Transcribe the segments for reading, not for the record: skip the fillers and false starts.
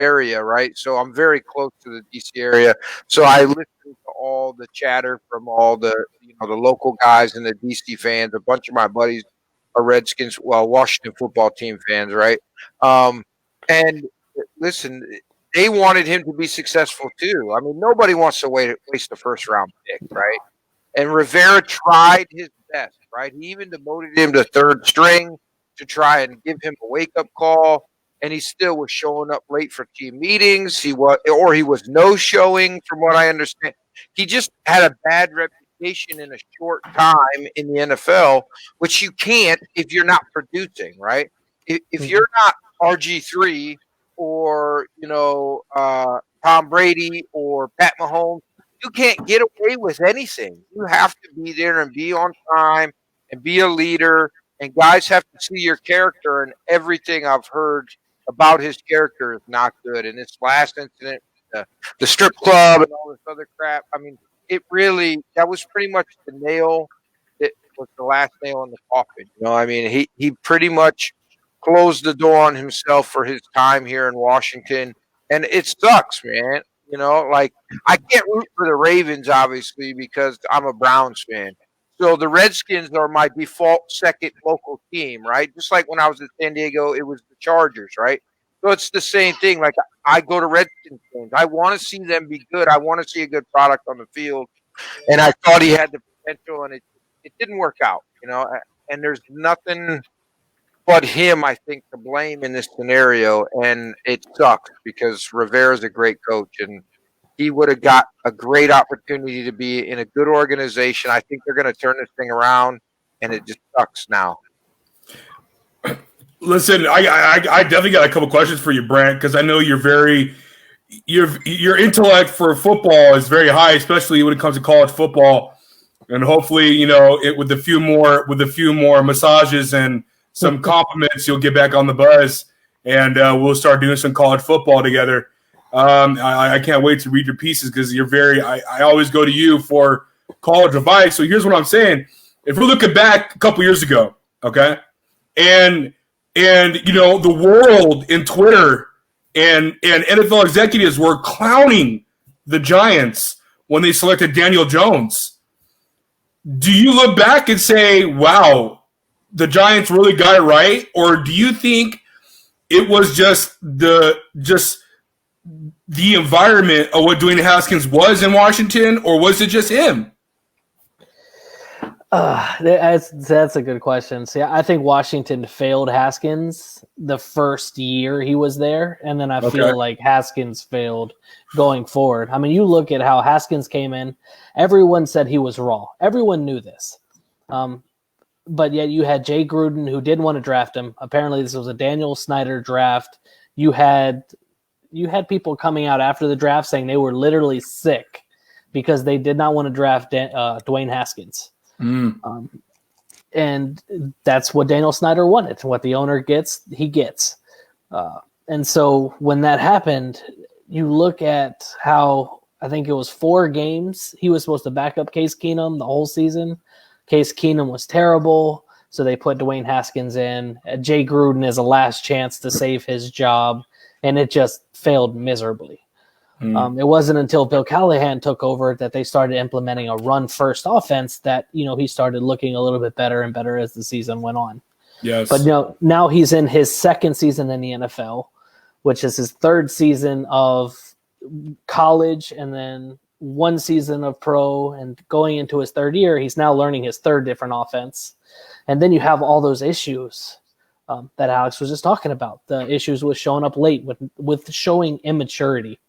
area, right? So I'm very close to the DC area. So I listen to all the chatter from all the local guys and the DC fans. A bunch of my buddies are Redskins, well, Washington football team fans, right? Um, and listen, they wanted him to be successful too. I mean, nobody wants to waste a first round pick, right? And Rivera tried his best, right? He even demoted him to third string to try and give him a wake up call. And he still was showing up late for team meetings. He was no showing, from what I understand. He just had a bad reputation in a short time in the NFL, which you can't if you're not producing, right? If you're not RG3 or Tom Brady or Pat Mahomes, you can't get away with anything. You have to be there and be on time and be a leader. And guys have to see your character. And everything I've heard about his character is not good. And this last incident, the strip club and all this other crap. I mean, that was pretty much the nail. It was the last nail in the coffin. I mean, he pretty much closed the door on himself for his time here in Washington. And it sucks, man. Like, I can't root for the Ravens, obviously, because I'm a Browns fan. So the Redskins are my default second local team, right? Just like when I was at San Diego, it was the Chargers, right? So it's the same thing. Like, I go to Redskins games. I want to see them be good. I want to see a good product on the field. And I thought he had the potential, and it didn't work out, And there's nothing but him, I think, to blame in this scenario. And it sucks because Rivera's a great coach, and he would have got a great opportunity to be in a good organization. I think they're going to turn this thing around, and it just sucks now. Listen, I definitely got a couple questions for you, Brant, because I know your intellect for football is very high, especially when it comes to college football. And hopefully, with a few more massages and some compliments, you'll get back on the buzz, and we'll start doing some college football together. I can't wait to read your pieces because I always go to you for college advice. So here's what I'm saying. If we're looking back a couple years ago, okay, and the world in Twitter and NFL executives were clowning the Giants when they selected Daniel Jones. Do you look back and say, wow, the Giants really got it right? Or do you think it was just the environment of what Dwayne Haskins was in Washington, or was it just him? That's a good question. See, I think Washington failed Haskins the first year he was there, and then I feel like Haskins failed going forward. I mean, you look at how Haskins came in. Everyone said he was raw. Everyone knew this. But yet you had Jay Gruden, who didn't want to draft him. Apparently this was a Daniel Snyder draft. You had people coming out after the draft saying they were literally sick because they did not want to draft Dwayne Haskins. And that's what Daniel Snyder wanted. What the owner gets, he gets. And so when that happened, you look at how, I think it was 4 games, he was supposed to back up Case Keenum the whole season. Case Keenum was terrible, so they put Dwayne Haskins in. Jay Gruden is a last chance to save his job, and it just failed miserably. It wasn't until Bill Callahan took over that they started implementing a run-first offense that, he started looking a little bit better and better as the season went on. Yes. But now he's in his second season in the NFL, which is his third season of college and then 1 season of pro, and going into his third year, he's now learning his third different offense. And then you have all those issues that Alex was just talking about, the issues with showing up late, with showing immaturity.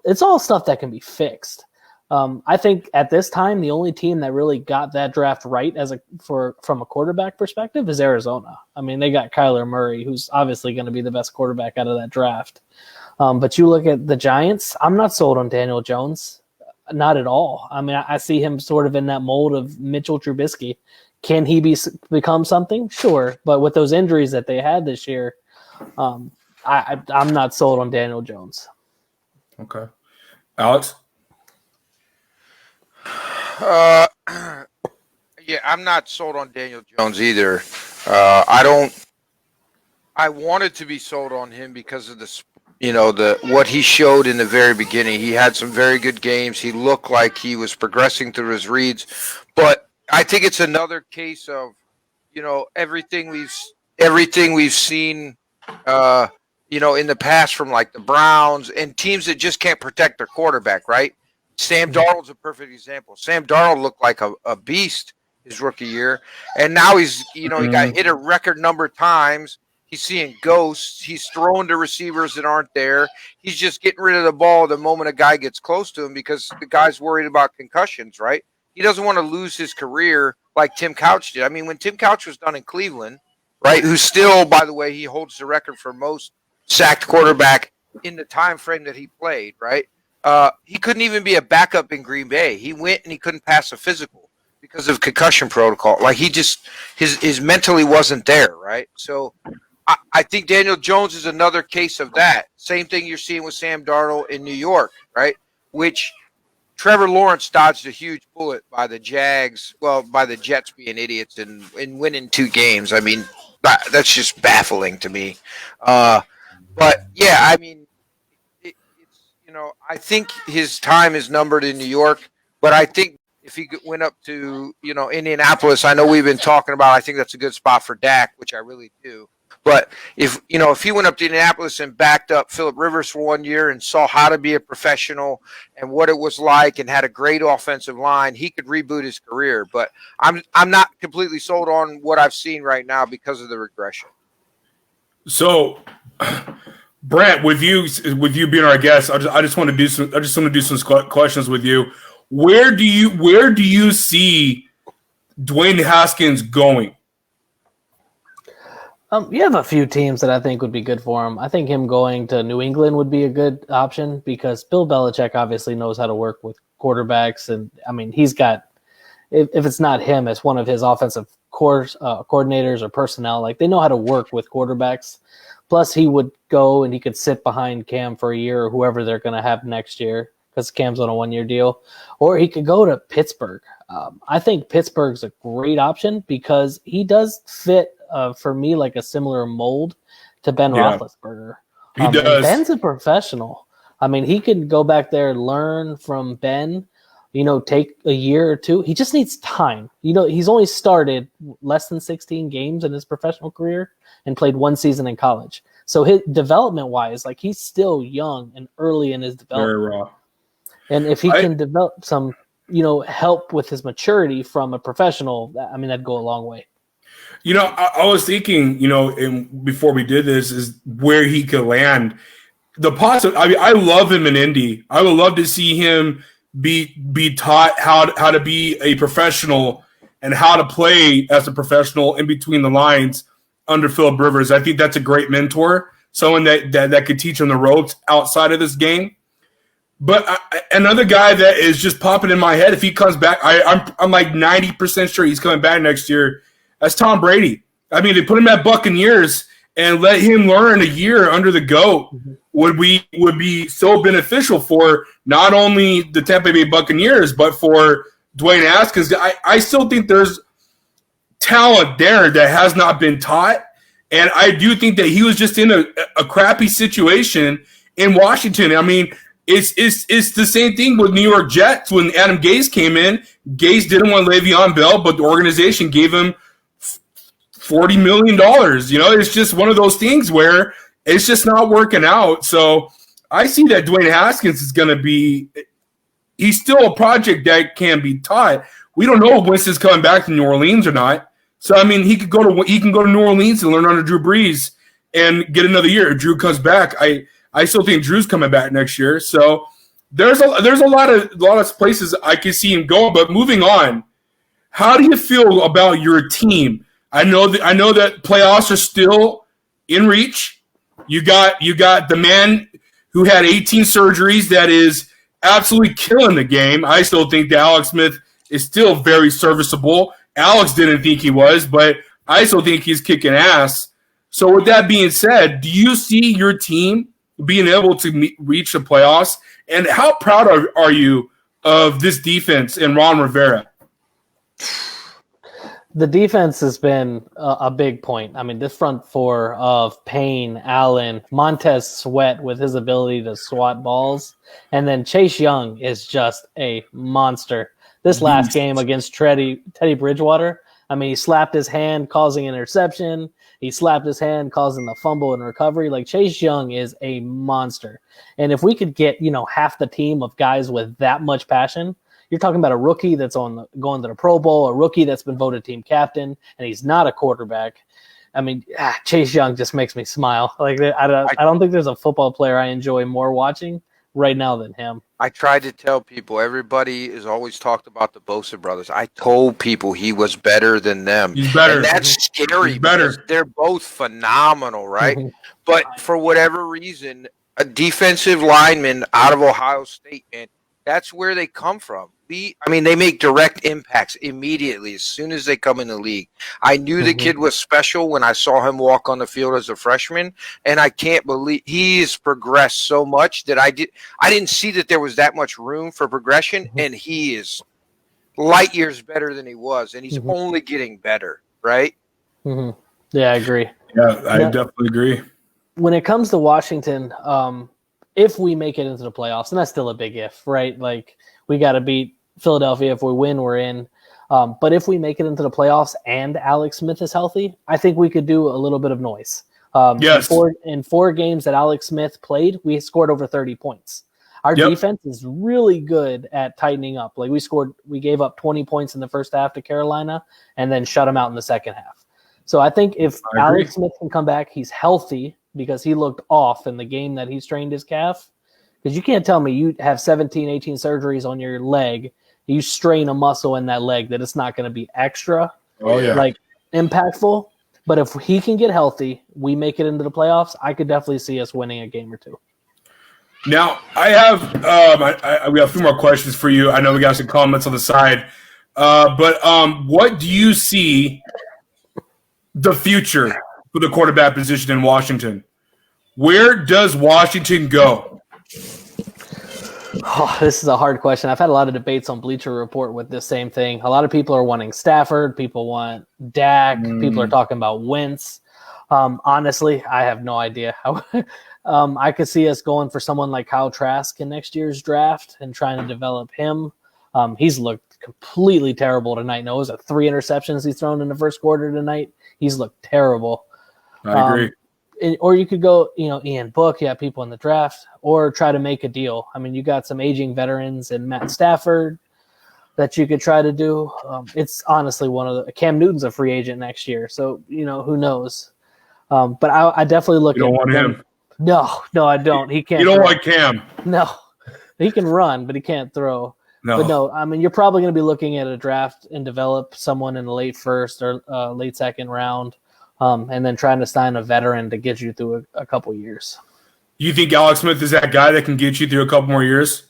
It's all stuff that can be fixed. I think at this time, the only team that really got that draft right from a quarterback perspective is Arizona. I mean, they got Kyler Murray, who's obviously going to be the best quarterback out of that draft. But you look at the Giants, I'm not sold on Daniel Jones. Not at all. I mean, I see him sort of in that mold of Mitchell Trubisky. Can he become something? Sure. But with those injuries that they had this year, I'm not sold on Daniel Jones. Okay. Alex? Yeah, I'm not sold on Daniel Jones either. I wanted to be sold on him because of the what he showed in the very beginning. He had some very good games. He looked like he was progressing through his reads, but I think it's another case of everything we've seen in the past from like the Browns and teams that just can't protect their quarterback, right? Sam Darnold's a perfect example. Sam Darnold looked like a beast his rookie year, and now he got hit a record number of times. He's seeing ghosts. He's throwing to receivers that aren't there. He's just getting rid of the ball the moment a guy gets close to him because the guy's worried about concussions, right? He doesn't want to lose his career like Tim Couch did. I mean, when Tim Couch was done in Cleveland, right, who still, by the way, he holds the record for most sacked quarterback in the time frame that he played, right? He couldn't even be a backup in Green Bay. He went and he couldn't pass a physical because of concussion protocol. Like he just his mentally wasn't there, right? So I think Daniel Jones is another case of that. Same thing you're seeing with Sam Darnold in New York, right? Which Trevor Lawrence dodged a huge bullet by the Jets being idiots and winning 2 games. I mean, that's just baffling to me. But yeah, I mean, it's I think his time is numbered in New York. But I think if he went up to Indianapolis, I know we've been talking about. I think that's a good spot for Dak, which I really do. But if he went up to Indianapolis and backed up Phillip Rivers for 1 year and saw how to be a professional and what it was like and had a great offensive line, he could reboot his career. But I'm not completely sold on what I've seen right now because of the regression. So, Brent, with you being our guest, I just want to do some questions with you. Where do you see Dwayne Haskins going? You have a few teams that I think would be good for him. I think him going to New England would be a good option because Bill Belichick obviously knows how to work with quarterbacks. And, I mean, he's got – if it's not him, it's one of his offensive coordinators or personnel. Like, they know how to work with quarterbacks. Plus, he would go and he could sit behind Cam for a year or whoever they're going to have next year because Cam's on a 1-year deal. Or he could go to Pittsburgh. I think Pittsburgh's a great option because he does fit – for me, like a similar mold to Ben Roethlisberger. He does. Ben's a professional. I mean, he can go back there, learn from Ben, take a year or two. He just needs time. He's only started less than 16 games in his professional career and played 1 season in college. So his development-wise, like he's still young and early in his development. Very raw. And if he can develop some, help with his maturity from a professional, I mean, that'd go a long way. I was thinking, before we did this, is where he could land. I love him in Indy. I would love to see him be taught how to be a professional and how to play as a professional in between the lines under Phillip Rivers. I think that's a great mentor, someone that could teach him the ropes outside of this game. But another guy that is just popping in my head, if he comes back, I'm like 90% sure he's coming back next year. That's Tom Brady. I mean, they put him at Buccaneers and let him learn a year under the GOAT would be so beneficial for not only the Tampa Bay Buccaneers, but for Dwayne Haskins. I still think there's talent there that has not been taught. And I do think that he was just in a crappy situation in Washington. I mean, it's the same thing with New York Jets when Adam Gase came in. Gase didn't want Le'Veon Bell, but the organization gave him $40 million. It's just one of those things where it's just not working out. So I see that Dwayne Haskins is going to be – he's still a project that can be taught. We don't know if Winston's coming back to New Orleans or not. So, I mean, he can go to New Orleans and learn under Drew Brees and get another year. If Drew comes back, I still think Drew's coming back next year. So there's a lot of places I can see him going. But moving on, how do you feel about your team? I know that playoffs are still in reach. You got the man who had 18 surgeries that is absolutely killing the game. I still think that Alex Smith is still very serviceable. Alex didn't think he was, but I still think he's kicking ass. So with that being said, do you see your team being able to reach the playoffs? And how proud are you of this defense and Ron Rivera? The defense has been a big point. I mean, this front four of Payne, Allen, Montez Sweat with his ability to swat balls, and then Chase Young is just a monster. This last game against Teddy Bridgewater, I mean, he slapped his hand causing an interception. He slapped his hand causing the fumble and recovery. Like, Chase Young is a monster. And if we could get, half the team of guys with that much passion, you're talking about a rookie that's going to the Pro Bowl, a rookie that's been voted team captain, and he's not a quarterback. I mean, Chase Young just makes me smile. Like, I don't think there's a football player I enjoy more watching right now than him. I tried to tell people, everybody has always talked about the Bosa brothers. I told people he was better than them. He's better. And that's scary because they're both phenomenal, right? Mm-hmm. But for whatever reason, a defensive lineman out of Ohio State, man, that's where they come from. They make direct impacts immediately as soon as they come in the league. I knew the kid was special when I saw him walk on the field as a freshman, and I can't believe he has progressed so much that I didn't see that there was that much room for progression, and he is light years better than he was, and he's only getting better, right? Yeah, I agree. Yeah, I definitely agree. When it comes to Washington, if we make it into the playoffs, and that's still a big if, right? Like, we got to beat Philadelphia. If we win, we're in. But if we make it into the playoffs and Alex Smith is healthy, I think we could do a little bit of noise. Yes. In four games that Alex Smith played, we scored over 30 points. Our defense is really good at tightening up. Like, we gave up 20 points in the first half to Carolina and then shut them out in the second half. So I think if Alex Smith can come back, he's healthy because he looked off in the game that he strained his calf. Because you can't tell me you have 17, 18 surgeries on your leg, you strain a muscle in that leg, that it's not going to be extra impactful. But if he can get healthy, we make it into the playoffs, I could definitely see us winning a game or two. Now, I have we have a few more questions for you. I know we got some comments on the side. But what do you see the future for the quarterback position in Washington? Where does Washington go? Oh, this is a hard question. I've had a lot of debates on Bleacher Report with this same thing. A lot of people are wanting Stafford. People want Dak. People are talking about Wentz. Honestly, I have no idea. I could see us going for someone like Kyle Trask in next year's draft and trying to develop him. He's looked completely terrible tonight. No, it was 3 interceptions he's thrown in the first quarter tonight. He's looked terrible. I agree. Or you could go, Ian Book, you have people in the draft, or try to make a deal. I mean, you got some aging veterans in Matt Stafford that you could try to do. It's honestly Cam Newton's a free agent next year, so, who knows. But I definitely look at him. You don't want him? No, I don't. He can't. You don't like Cam? No. He can run, but he can't throw. No. But no, I mean, you're probably going to be looking at a draft and develop someone in the late first or late second round. And then trying to sign a veteran to get you through a couple years. You think Alex Smith is that guy that can get you through a couple more years?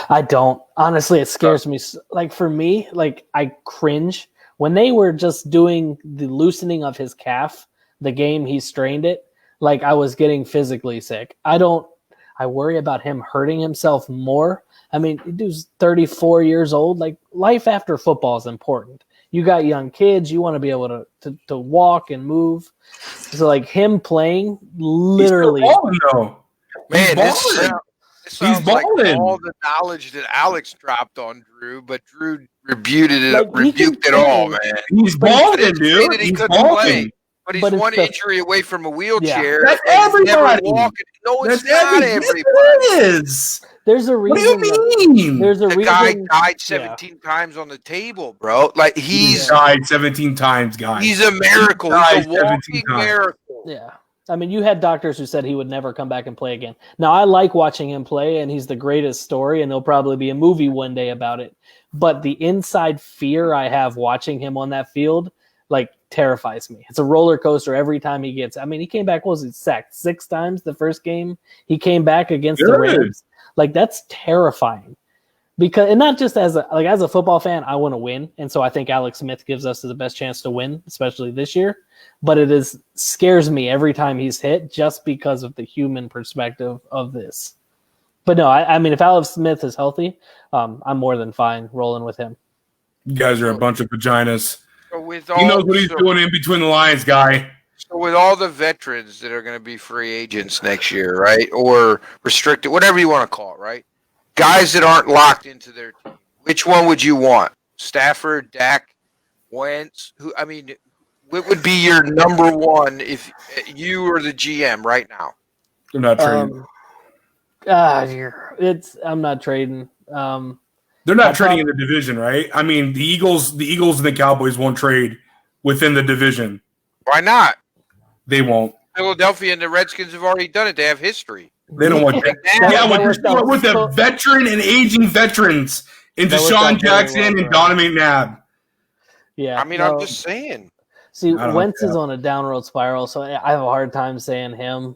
I don't. Honestly, it scares me. Like, for me, I cringe. When they were just doing the loosening of his calf, the game he strained it, I was getting physically sick. I worry about him hurting himself more. I mean, dude's 34 years old. Life after football is important. You got young kids. You want to be able to walk and move. So, him playing, literally. He's balling, though. Man, this sounds like balling. All the knowledge that Alex dropped on Drew, but Drew rebuked it all, man. He's balling, dude. He's balling. But he's one injury away from a wheelchair. Yeah. That's everybody. No, it's not everybody. It is. There's a reason. What do you mean? There's a reason. Guy died 17 times on the table, bro. He's died 17 times, guys. He's a miracle. He's a walking miracle. Yeah. I mean, you had doctors who said he would never come back and play again. Now, I like watching him play, and he's the greatest story, and there'll probably be a movie one day about it. But the inside fear I have watching him on that field, terrifies me. It's a roller coaster every time he gets. I mean, he came back, sacked 6 times the first game. He came back against the Rams. That's terrifying. And not just as a football fan, I want to win. And so I think Alex Smith gives us the best chance to win, especially this year. But it scares me every time he's hit just because of the human perspective of this. But no, I mean, if Alex Smith is healthy, I'm more than fine rolling with him. You guys are a bunch of vaginas. So with He knows what he's so, doing in between the lines, guy. so with all the veterans that are going to be free agents next year, right, or restricted, whatever you want to call it, right? Guys that aren't locked into their team, which one would you want? Stafford, Dak, Wentz? What would be your number one if you were the GM right now? They're not trading. I'm not trading. They're not trading in the division, right? I mean, the Eagles and the Cowboys won't trade within the division. Why not? They won't. Philadelphia and the Redskins have already done it. They have history. They don't want that. With the veteran and aging veterans in Deshaun Jackson and Donovan McNabb. Yeah. I'm just saying. See, Wentz is on a down road spiral, so I have a hard time saying him.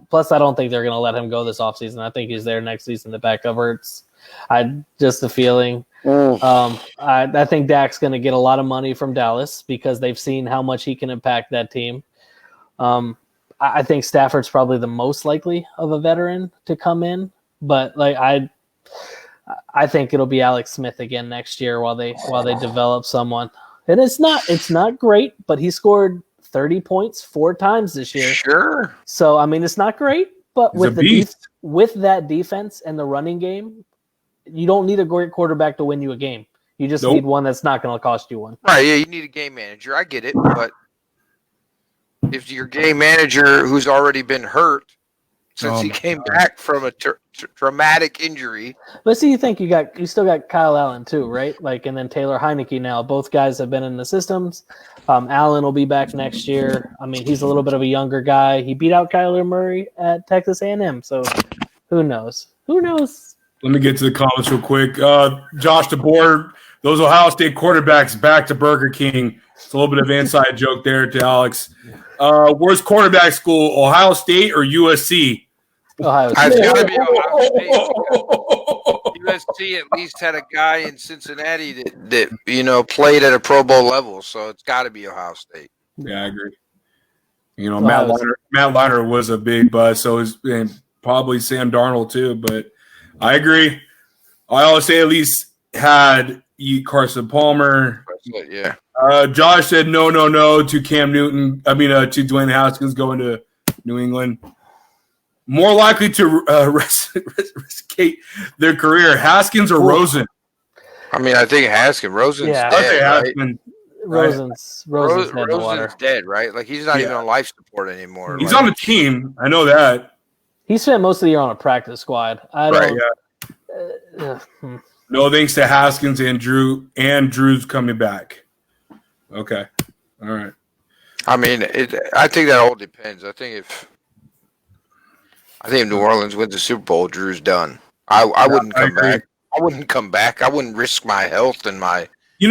Plus, I don't think they're going to let him go this offseason. I think he's there next season to back up Hurts. Just a feeling. I think Dak's going to get a lot of money from Dallas because they've seen how much he can impact that team. I think Stafford's probably the most likely of a veteran to come in, but I think it'll be Alex Smith again next year while they develop someone. And it's not great, but he scored 30 points 4 times this year. Sure. So it's not great, but with that defense and the running game, you don't need a great quarterback to win you a game. You just need one that's not going to cost you one. Right, yeah, you need a game manager. I get it, but if your game manager who's already been hurt since he came back from a traumatic injury. But see, you still got Kyle Allen too, right? And then Taylor Heineke now. Both guys have been in the systems. Allen will be back next year. He's a little bit of a younger guy. He beat out Kyler Murray at Texas A&M, so who knows? Let me get to the comments real quick. Josh DeBoer, those Ohio State quarterbacks back to Burger King. It's a little bit of an inside joke there to Alex. Worst quarterback school, Ohio State or USC? Ohio State. It's got to be Ohio State. USC at least had a guy in Cincinnati that played at a Pro Bowl level, so it's got to be Ohio State. Yeah, I agree. Matt Leinart was a big buzz, so is probably Sam Darnold too. But I agree. Ohio State at least had Carson Palmer. Yeah. Josh said no to Cam Newton. To Dwayne Haskins going to New England. More likely to risk their career, Haskins or Rosen. I think Haskins. Rosen's dead. I think Haskins. Rosen's dead, right? He's not even on life support anymore. He's on the team. I know that. He spent most of the year on a practice squad. No thanks to Haskins and Drew. And Drew's coming back. Okay. All right. I think that all depends. I think if New Orleans wins the Super Bowl, Drew's done. I wouldn't come back. I wouldn't come back. I wouldn't risk my health and my. I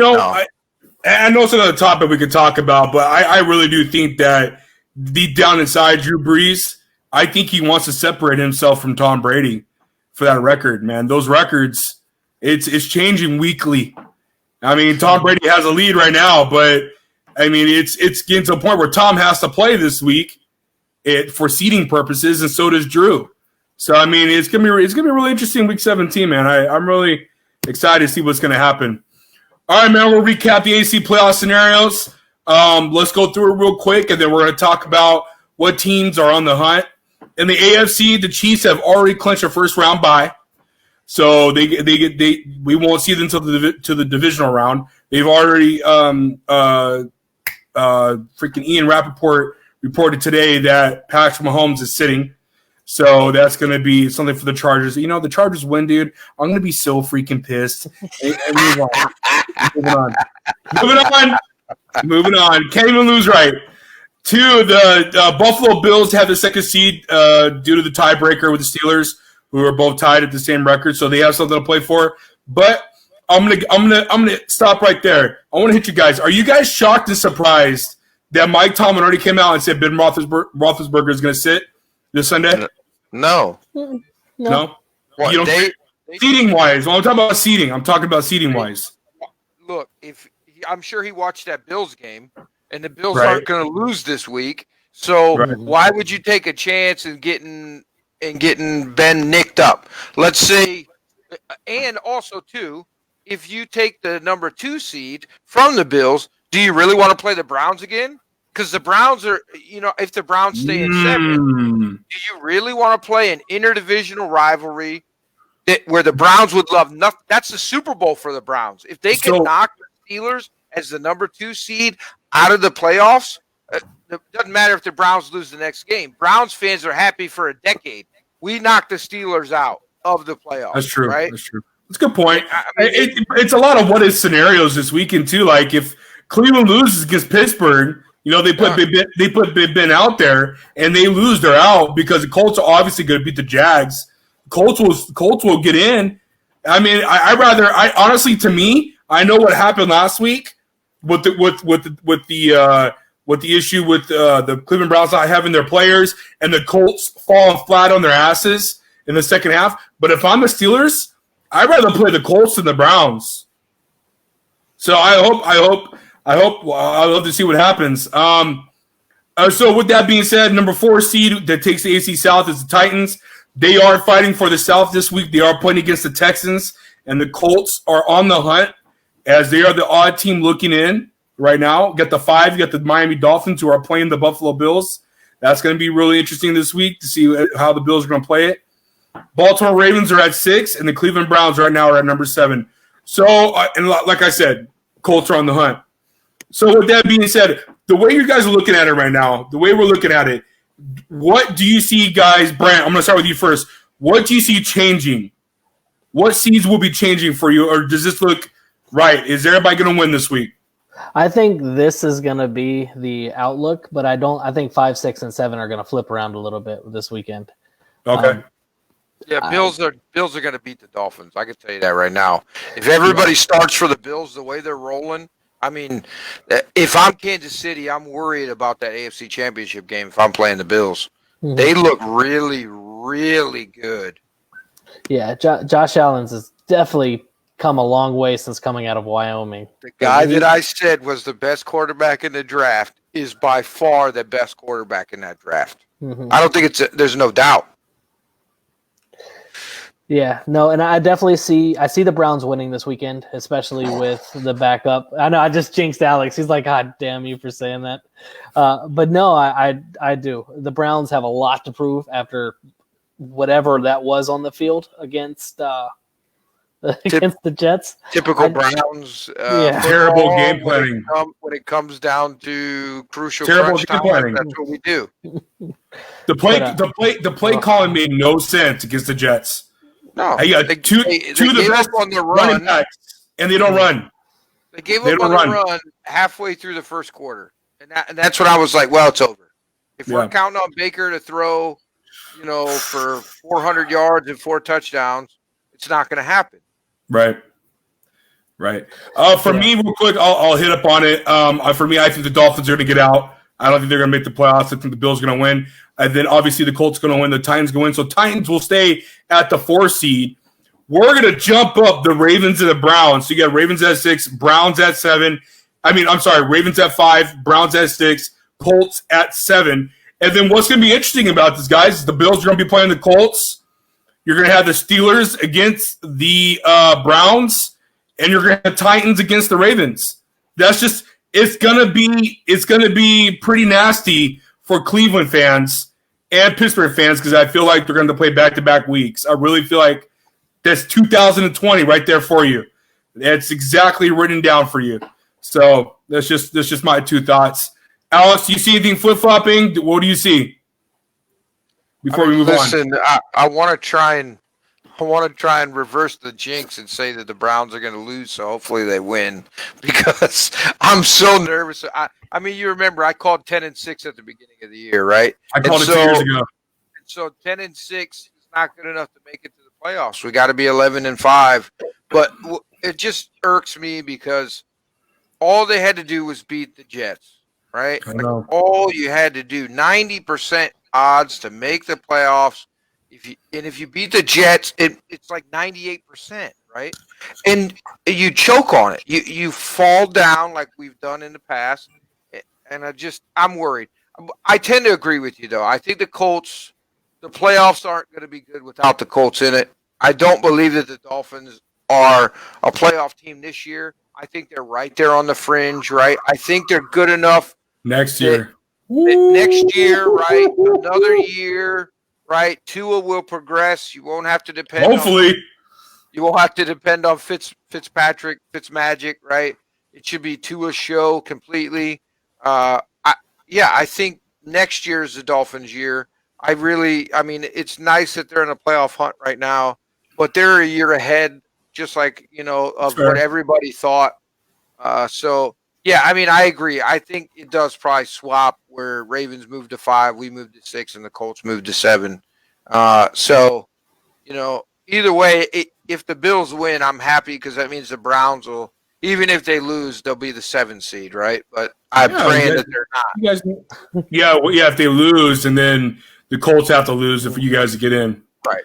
know it's another topic we could talk about, but I really do think that deep down inside Drew Brees, I think he wants to separate himself from Tom Brady for that record, man. Those records, it's changing weekly. Tom Brady has a lead right now, but it's getting to a point where Tom has to play this week for seeding purposes, and so does Drew. So it's gonna be really interesting week 17, man. I'm really excited to see what's gonna happen. All right, man. We'll recap the AC playoff scenarios. Let's go through it real quick, and then we're gonna talk about what teams are on the hunt. In the AFC, the Chiefs have already clinched a first round bye, so we won't see them until the divisional round. They've already freaking Ian Rappaport reported today that Patrick Mahomes is sitting. So that's going to be something for the Chargers. The Chargers win, dude. I'm going to be so freaking pissed. Moving on. Can't even lose right. 2, the Buffalo Bills have the second seed due to the tiebreaker with the Steelers, who are both tied at the same record, so they have something to play for. But I'm gonna stop right there. I want to hit you guys. Are you guys shocked and surprised that Mike Tomlin already came out and said Ben Roethlisberger is going to sit this Sunday? No. No. What, seating wise, when I'm talking about seating, I'm talking about seating wise. Look, I'm sure he watched that Bills game, and the Bills aren't going to lose this week. So why would you take a chance in getting Ben nicked up? Let's say, and also too, if you take the number 2 seed from the Bills, Do you really want to play the Browns again? Because the Browns are, if the Browns stay in 7, do you really want to play an interdivisional rivalry where the Browns would love nothing? That's the Super Bowl for the Browns. If they can knock the Steelers as the number 2 seed out of the playoffs, it doesn't matter if the Browns lose the next game. Browns fans are happy for a decade. We knocked the Steelers out of the playoffs. That's true. Right? That's true. That's a good point. It's a lot of what if scenarios this weekend too. Like if Cleveland loses against Pittsburgh, they put Big Ben out there and they lose, they're out because the Colts are obviously going to beat the Jags. Colts will get in. I mean, I honestly, to me, I know what happened last week with the issue with the Cleveland Browns not having their players and the Colts falling flat on their asses in the second half. But if I'm the Steelers, I'd rather play the Colts than the Browns. So I'd love to see what happens. So with that being said, number 4 seed that takes the AC South is the Titans. They are fighting for the South this week. They are playing against the Texans, and the Colts are on the hunt as they are the odd team looking in right now. You got the 5, you got the Miami Dolphins who are playing the Buffalo Bills. That's going to be really interesting this week to see how the Bills are going to play it. Baltimore Ravens are at 6, and the Cleveland Browns right now are at number 7. So, and like I said, Colts are on the hunt. So with that being said, the way you guys are looking at it right now, the way we're looking at it, what do you see, guys? Brant, I'm going to start with you first. What do you see changing? What seeds will be changing for you, or does this look right? Is everybody going to win this week? I think this is going to be the outlook, but I think 5, 6, and 7 are going to flip around a little bit this weekend. Okay. Yeah, Bills are going to beat the Dolphins. I can tell you that right now. If everybody starts for the Bills the way they're rolling, I mean, if I'm Kansas City, I'm worried about that AFC Championship game if I'm playing the Bills. Mm-hmm. They look really, really good. Yeah, Josh Allen's has definitely come a long way since coming out of Wyoming. The guy that I said was the best quarterback in the draft is by far the best quarterback in that draft. Mm-hmm. I don't think there's no doubt. Yeah, no, and I definitely see the Browns winning this weekend, especially with the backup. I know I just jinxed Alex. He's like, God damn you for saying that. But no, I do. The Browns have a lot to prove after whatever that was on the field against the Jets. Typical Browns. Terrible game planning. When it comes down to crucial crunch time, planning. That's what we do. The play calling made no sense against the Jets. No, two of the best on the run backs, and they don't run. They gave up on the run halfway through the first quarter, and that's when I was like, "Well, it's over." If we're counting on Baker to throw, for 400 yards and 4 touchdowns, it's not going to happen. Right. For me, real quick, I'll hit up on it. For me, I think the Dolphins are going to get out. I don't think they're going to make the playoffs. I think the Bills are going to win. And then, obviously, the Colts are going to win. The Titans going to win. So, Titans will stay at the 4 seed. We're going to jump up the Ravens and the Browns. So, you got Ravens at 6, Browns at 7. Ravens at 5, Browns at 6, Colts at 7. And then what's going to be interesting about this, guys, is the Bills are going to be playing the Colts. You're going to have the Steelers against the Browns. And you're going to have Titans against the Ravens. That's just – it's going to be pretty nasty for Cleveland fans and Pittsburgh fans because I feel like they're going to play back-to-back weeks. I really feel like that's 2020 right there for you. It's exactly written down for you. So that's just my 2 thoughts. Alex, do you see anything flip-flopping? What do you see before we move on? Listen, I want to try and reverse the jinx and say that the Browns are going to lose, so hopefully they win because I'm so nervous. I mean, you remember I called 10-6 at the beginning of the year, right? I called it 2 years ago. So 10-6 is not good enough to make it to the playoffs. We got to be 11-5. But it just irks me because all they had to do was beat the Jets, right? I know. All you had to do, 90% odds to make the playoffs. If you beat the Jets, it's like 98%, right? And you choke on it. You fall down like we've done in the past. And I'm worried. I tend to agree with you, though. I think the playoffs aren't going to be good without the Colts in it. I don't believe that the Dolphins are a playoff team this year. I think they're right there on the fringe, right? I think they're good enough Next year. next year, right? Another year, right? Tua will progress. You won't have to depend Hopefully. you won't have to depend on Fitzpatrick, Fitzmagic, right? It should be Tua's show completely. I think next year is the Dolphins' year. I mean, it's nice that they're in a playoff hunt right now, but they're a year ahead, just like, of what everybody thought. I mean, I agree. I think it does probably swap where Ravens moved to 5, we moved to 6, and the Colts moved to 7. Either way, if the Bills win, I'm happy because that means the Browns will, even if they lose, they'll be the 7th seed, right? But I'm praying that they're not. You guys, if they lose, and then the Colts have to lose for you guys to get in. Right.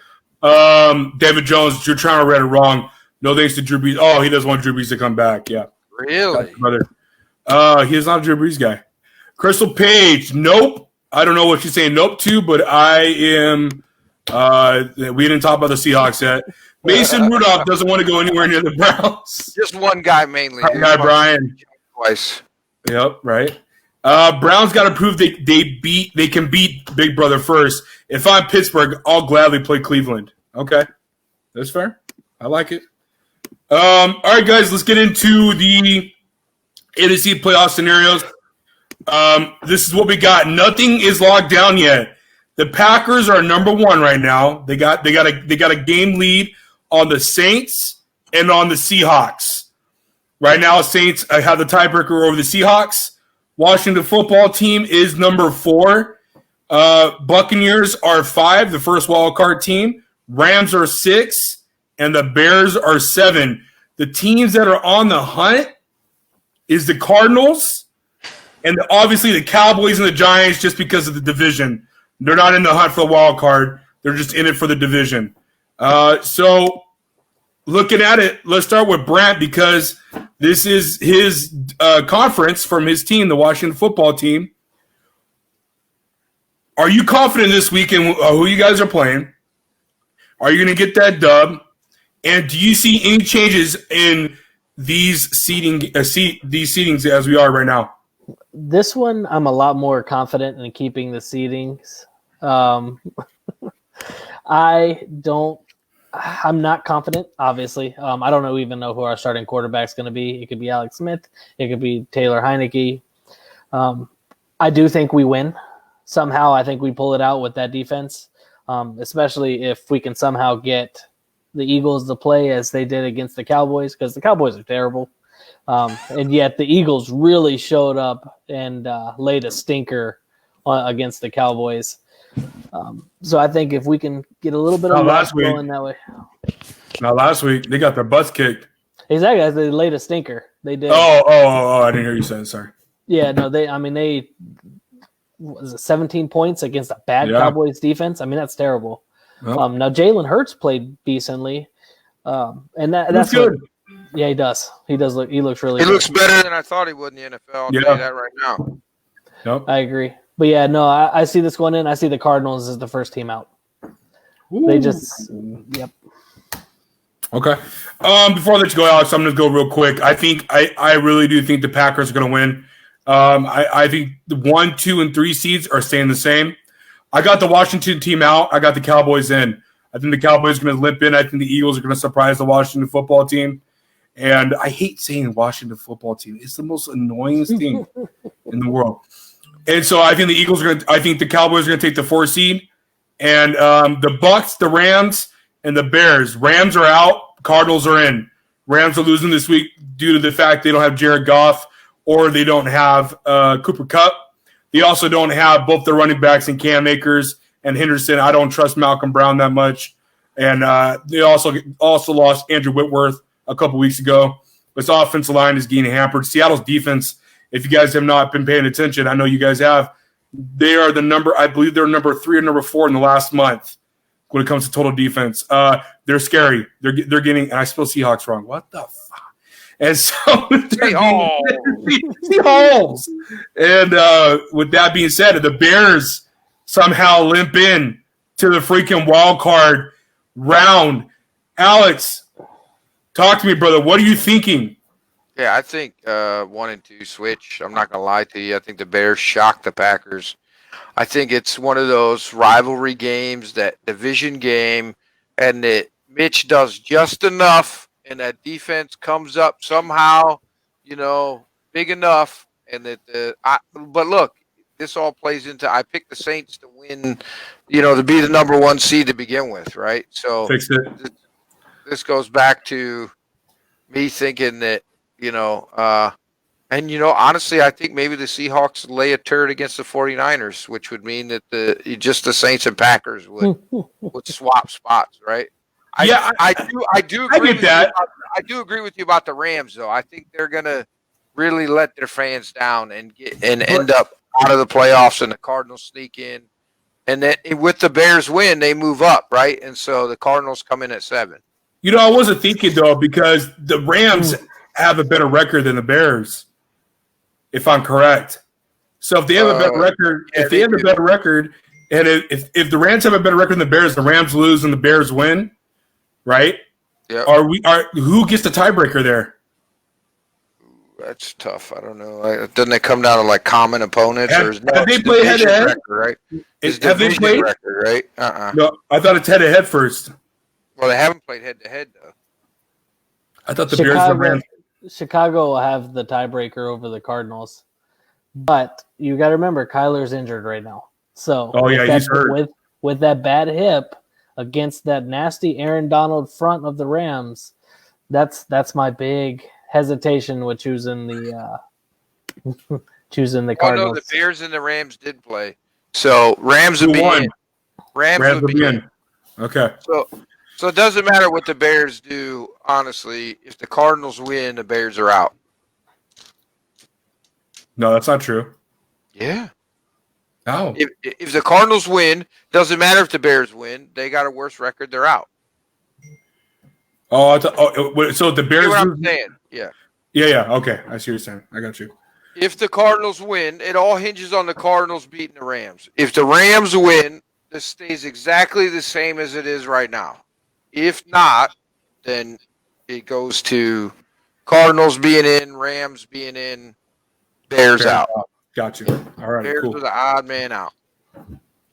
David Jones, you're trying to read it wrong. No thanks to Drew Brees. Oh, he doesn't want Drew Brees to come back. Yeah. Really? He's not a Drew Brees guy. Crystal Page, nope. I don't know what she's saying nope to, but I am we didn't talk about the Seahawks yet. Mason Rudolph doesn't want to go anywhere near the Browns. Just one guy mainly. Guy Brian. Twice. Yep, right. Browns got to prove they can beat Big Brother first. If I'm Pittsburgh, I'll gladly play Cleveland. Okay. That's fair. I like it. All right, guys, let's get into the NFC playoff scenarios. This is what we got. Nothing is locked down yet. The Packers are number 1 right now. They got a game lead on the Saints and on the Seahawks. Right now, Saints have the tiebreaker over the Seahawks. Washington football team is number 4. Buccaneers are 5, the first wild card team. Rams are 6, and the Bears are 7. The teams that are on the hunt is the Cardinals and obviously the Cowboys and the Giants just because of the division. They're not in the hunt for the wild card. They're just in it for the division. So looking at it, let's start with Brant because this is his conference from his team, the Washington football team. Are you confident this week in who you guys are playing? Are you going to get that dub? And do you see any changes in these seedings as we are right now? This one, I'm a lot more confident in keeping the seedings. I'm not confident, obviously. I don't even know who our starting quarterback's going to be. It could be Alex Smith. It could be Taylor Heineke. I do think we win. Somehow I think we pull it out with that defense, especially if we can somehow get the Eagles to play as they did against the Cowboys, because the Cowboys are terrible. And yet the Eagles really showed up and laid a stinker against the Cowboys. So I think if we can get a little bit of luck going that way. Now last week they got their butts kicked. Exactly, they laid a stinker. They did. Oh! I didn't hear you say it. Sorry. Yeah, no, they was it 17 points against a bad Cowboys defense. I mean, that's terrible. Yep. Now Jalen Hurts played decently, and that's good. Yeah, he does. He does look. He looks really. He good. looks better than I thought he would in the NFL. I'll tell you that right now. Yep. I agree. But yeah, no, I see this going in. I see the Cardinals as the first team out. Ooh. They just, yep. Okay. Before I let you go, Alex, I'm going to go real quick. I really do think the Packers are going to win. I think the 1, 2, and 3 seeds are staying the same. I got the Washington team out. I got the Cowboys in. I think the Cowboys are going to limp in. I think the Eagles are going to surprise the Washington football team. And I hate saying Washington football team. It's the most annoying thing in the world. And so I think the Cowboys are going to take the 4 seed. And the Bucks, the Rams, and the Bears. Rams are out. Cardinals are in. Rams are losing this week due to the fact they don't have Jared Goff or they don't have Cooper Kupp. They also don't have both the running backs and Cam Akers and Henderson. I don't trust Malcolm Brown that much. And they also lost Andrew Whitworth a couple weeks ago. This offensive line is getting hampered. Seattle's defense, if you guys have not been paying attention, I know you guys have, they are I believe they're number 3 or number 4 in the last month when it comes to total defense. They're scary. They're getting, and I spell Seahawks wrong. What the fuck? And so Seahawks. And with that being said, the Bears somehow limp in to the freaking wild card round. Alex, talk to me, brother. What are you thinking? Yeah, I think 1 and 2 switch. I'm not gonna lie to you. I think the Bears shocked the Packers. I think it's one of those rivalry games, that division game, and that Mitch does just enough, and that defense comes up somehow, big enough, and But look, this all plays into. I picked the Saints to win, to be the number 1 seed to begin with, right? So Fix it. this goes back to me thinking that, and honestly, I think maybe the Seahawks lay a turd against the 49ers, which would mean that the Saints and Packers would swap spots, right? I do agree get that. I do agree with you about the Rams, though. I think they're gonna really let their fans down and end up out of the playoffs, and the Cardinals sneak in, and then with the Bears win, they move up, right? And so the Cardinals come in at 7. I wasn't thinking though, because the Rams have a better record than the Bears, if I'm correct. So if they have a better record, and if the Rams have a better record than the Bears, the Rams lose and the Bears win, right? Yeah. Who gets the tiebreaker there? That's tough. I don't know. Doesn't it come down to like common opponents? Have they played head to head? Right? Have they played? Record, right? No, I thought it's head to head first. Well, they haven't played head to head though. I thought the Bears and the Rams. Chicago will have the tiebreaker over the Cardinals, but you got to remember Kyler's injured right now. So, he's hurt with that bad hip against that nasty Aaron Donald front of the Rams. That's my big hesitation with choosing the Cardinals. Oh no, the Bears and the Rams did play. So Rams would be in. Rams would be in. Okay. So it doesn't matter what the Bears do, honestly. If the Cardinals win, the Bears are out. No, that's not true. Yeah. No. If the Cardinals win, doesn't matter if the Bears win. They got a worse record. They're out. So the Bears. You know what I'm saying? Yeah. Yeah. Okay, I see what you're saying. I got you. If the Cardinals win, it all hinges on the Cardinals beating the Rams. If the Rams win, this stays exactly the same as it is right now. If not, then it goes to Cardinals being in, Rams being in, Bears out. Got you. All right, Bears cool. are the odd man out.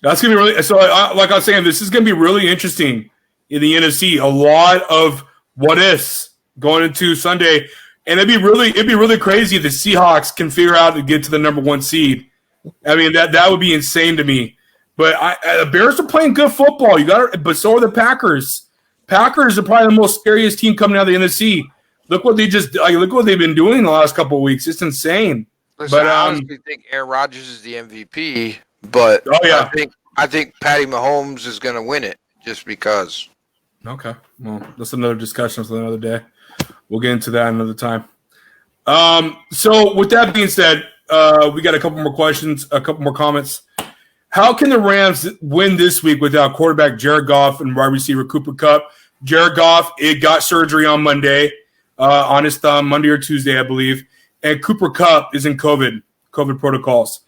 That's gonna be really. So, like I was saying, this is gonna be really interesting in the NFC. A lot of what ifs going into Sunday, and it'd be really crazy if the Seahawks can figure out to get to the number 1 seed. I mean, that would be insane to me. But the Bears are playing good football. But so are the Packers. Packers are probably the most scariest team coming out of the NFC. Look what they've been doing the last couple of weeks. It's insane. Listen, I honestly think Aaron Rodgers is the MVP, but I think Patty Mahomes is going to win it just because. Okay, well, that's another discussion for another day. We'll get into that another time. So with that being said, we got a couple more questions, a couple more comments. How can the Rams win this week without quarterback Jared Goff and wide receiver Cooper Kupp? Jared Goff, it got surgery on Monday, on his thumb, Monday or Tuesday, I believe. And Cooper Kupp is in COVID protocols.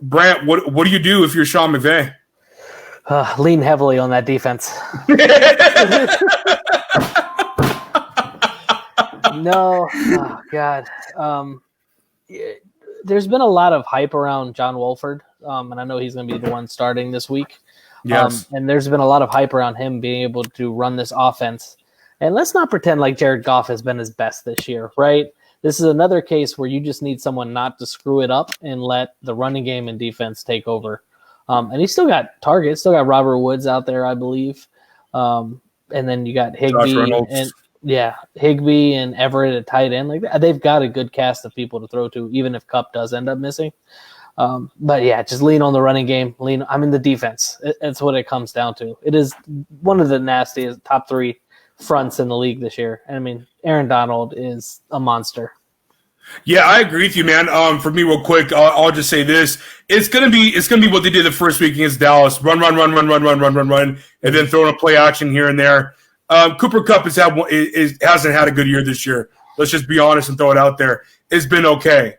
Brant, what do you do if you're Sean McVay? Lean heavily on that defense. No, oh God. There's been a lot of hype around John Wolford, and I know he's going to be the one starting this week. Yes. And there's been a lot of hype around him being able to run this offense. And let's not pretend like Jared Goff has been his best this year, right? This is another case where you just need someone not to screw it up and let the running game and defense take over. And he's still got targets, still got Robert Woods out there, I believe. And then you got Higbee Higbee and Everett at tight end. Like that. They've got a good cast of people to throw to, even if Kupp does end up missing. But yeah, just lean on the running game. The defense. That's what it comes down to. It is one of the nastiest top 3 fronts in the league this year. And I mean, Aaron Donald is a monster. Yeah, I agree with you, man. For me, real quick, I'll just say this: it's gonna be what they did the first week against Dallas: run, and then throw in a play action here and there. Cooper Kupp hasn't had a good year this year. Let's just be honest and throw it out there. It's been okay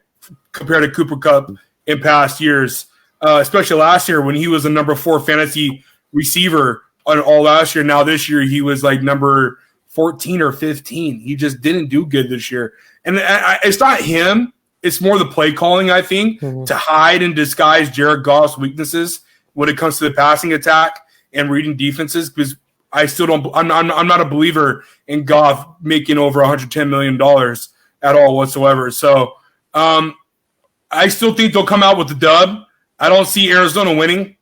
compared to Cooper Kupp in past years, especially last year when he was the number 4 fantasy receiver on all last year. Now this year he was like number 14 or 15. He just didn't do good this year. And it's not him. It's more the play calling, I think, to hide and disguise Jared Goff's weaknesses when it comes to the passing attack and reading defenses. Because I still don't. I'm not a believer in Goff making over $110 million at all whatsoever. So I still think they'll come out with the dub. I don't see Arizona winning.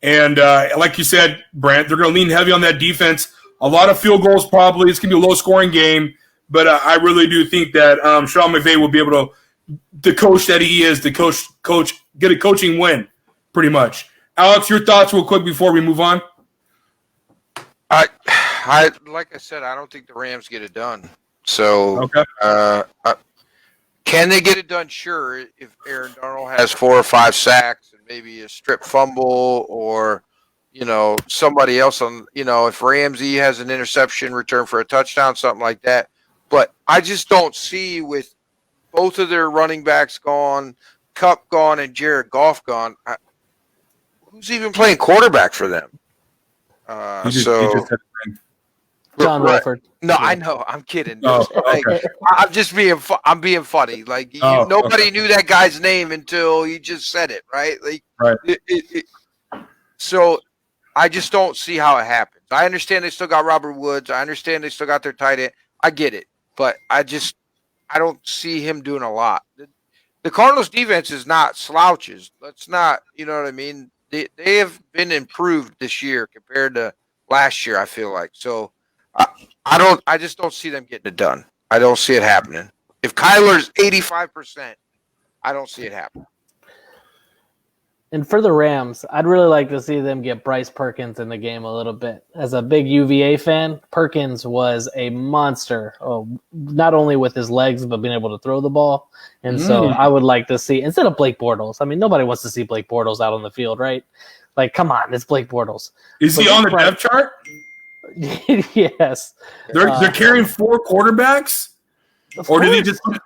And like you said, Brant, they're going to lean heavy on that defense. A lot of field goals probably. It's going to be a low-scoring game. But I really do think that Sean McVay will be able to, the coach that he is, the coach get a coaching win, pretty much. Alex, your thoughts real quick before we move on? I like I said, I don't think the Rams get it done. So, okay. Can they get it done? Sure. If Aaron Darnold has 4 or 5 sacks and maybe a strip fumble, or somebody else if Ramsey has an interception return for a touchdown, something like that. But I just don't see, with both of their running backs gone, Kupp gone, and Jared Goff gone, who's even playing quarterback for them? John Wolford. No, I know. I'm kidding. Oh, okay. I'm just being. I'm being funny. Like nobody knew that guy's name until he just said it, right? Like, right. So I just don't see how it happens. I understand they still got Robert Woods. I understand they still got their tight end. I get it, but I don't see him doing a lot. The Cardinals' defense is not slouches. Let's not. You know what I mean? They have been improved this year compared to last year, I feel like. So I just don't see them getting it done. I don't see it happening. If Kyler's 85%, I don't see it happening. And for the Rams, I'd really like to see them get Bryce Perkins in the game a little bit. As a big UVA fan, Perkins was a monster, not only with his legs, but being able to throw the ball. And so I would like to see, instead of Blake Bortles, I mean, nobody wants to see Blake Bortles out on the field, right? Like, come on, it's Blake Bortles. Is he on the depth chart? Yes. They're carrying 4 quarterbacks? Or did they just put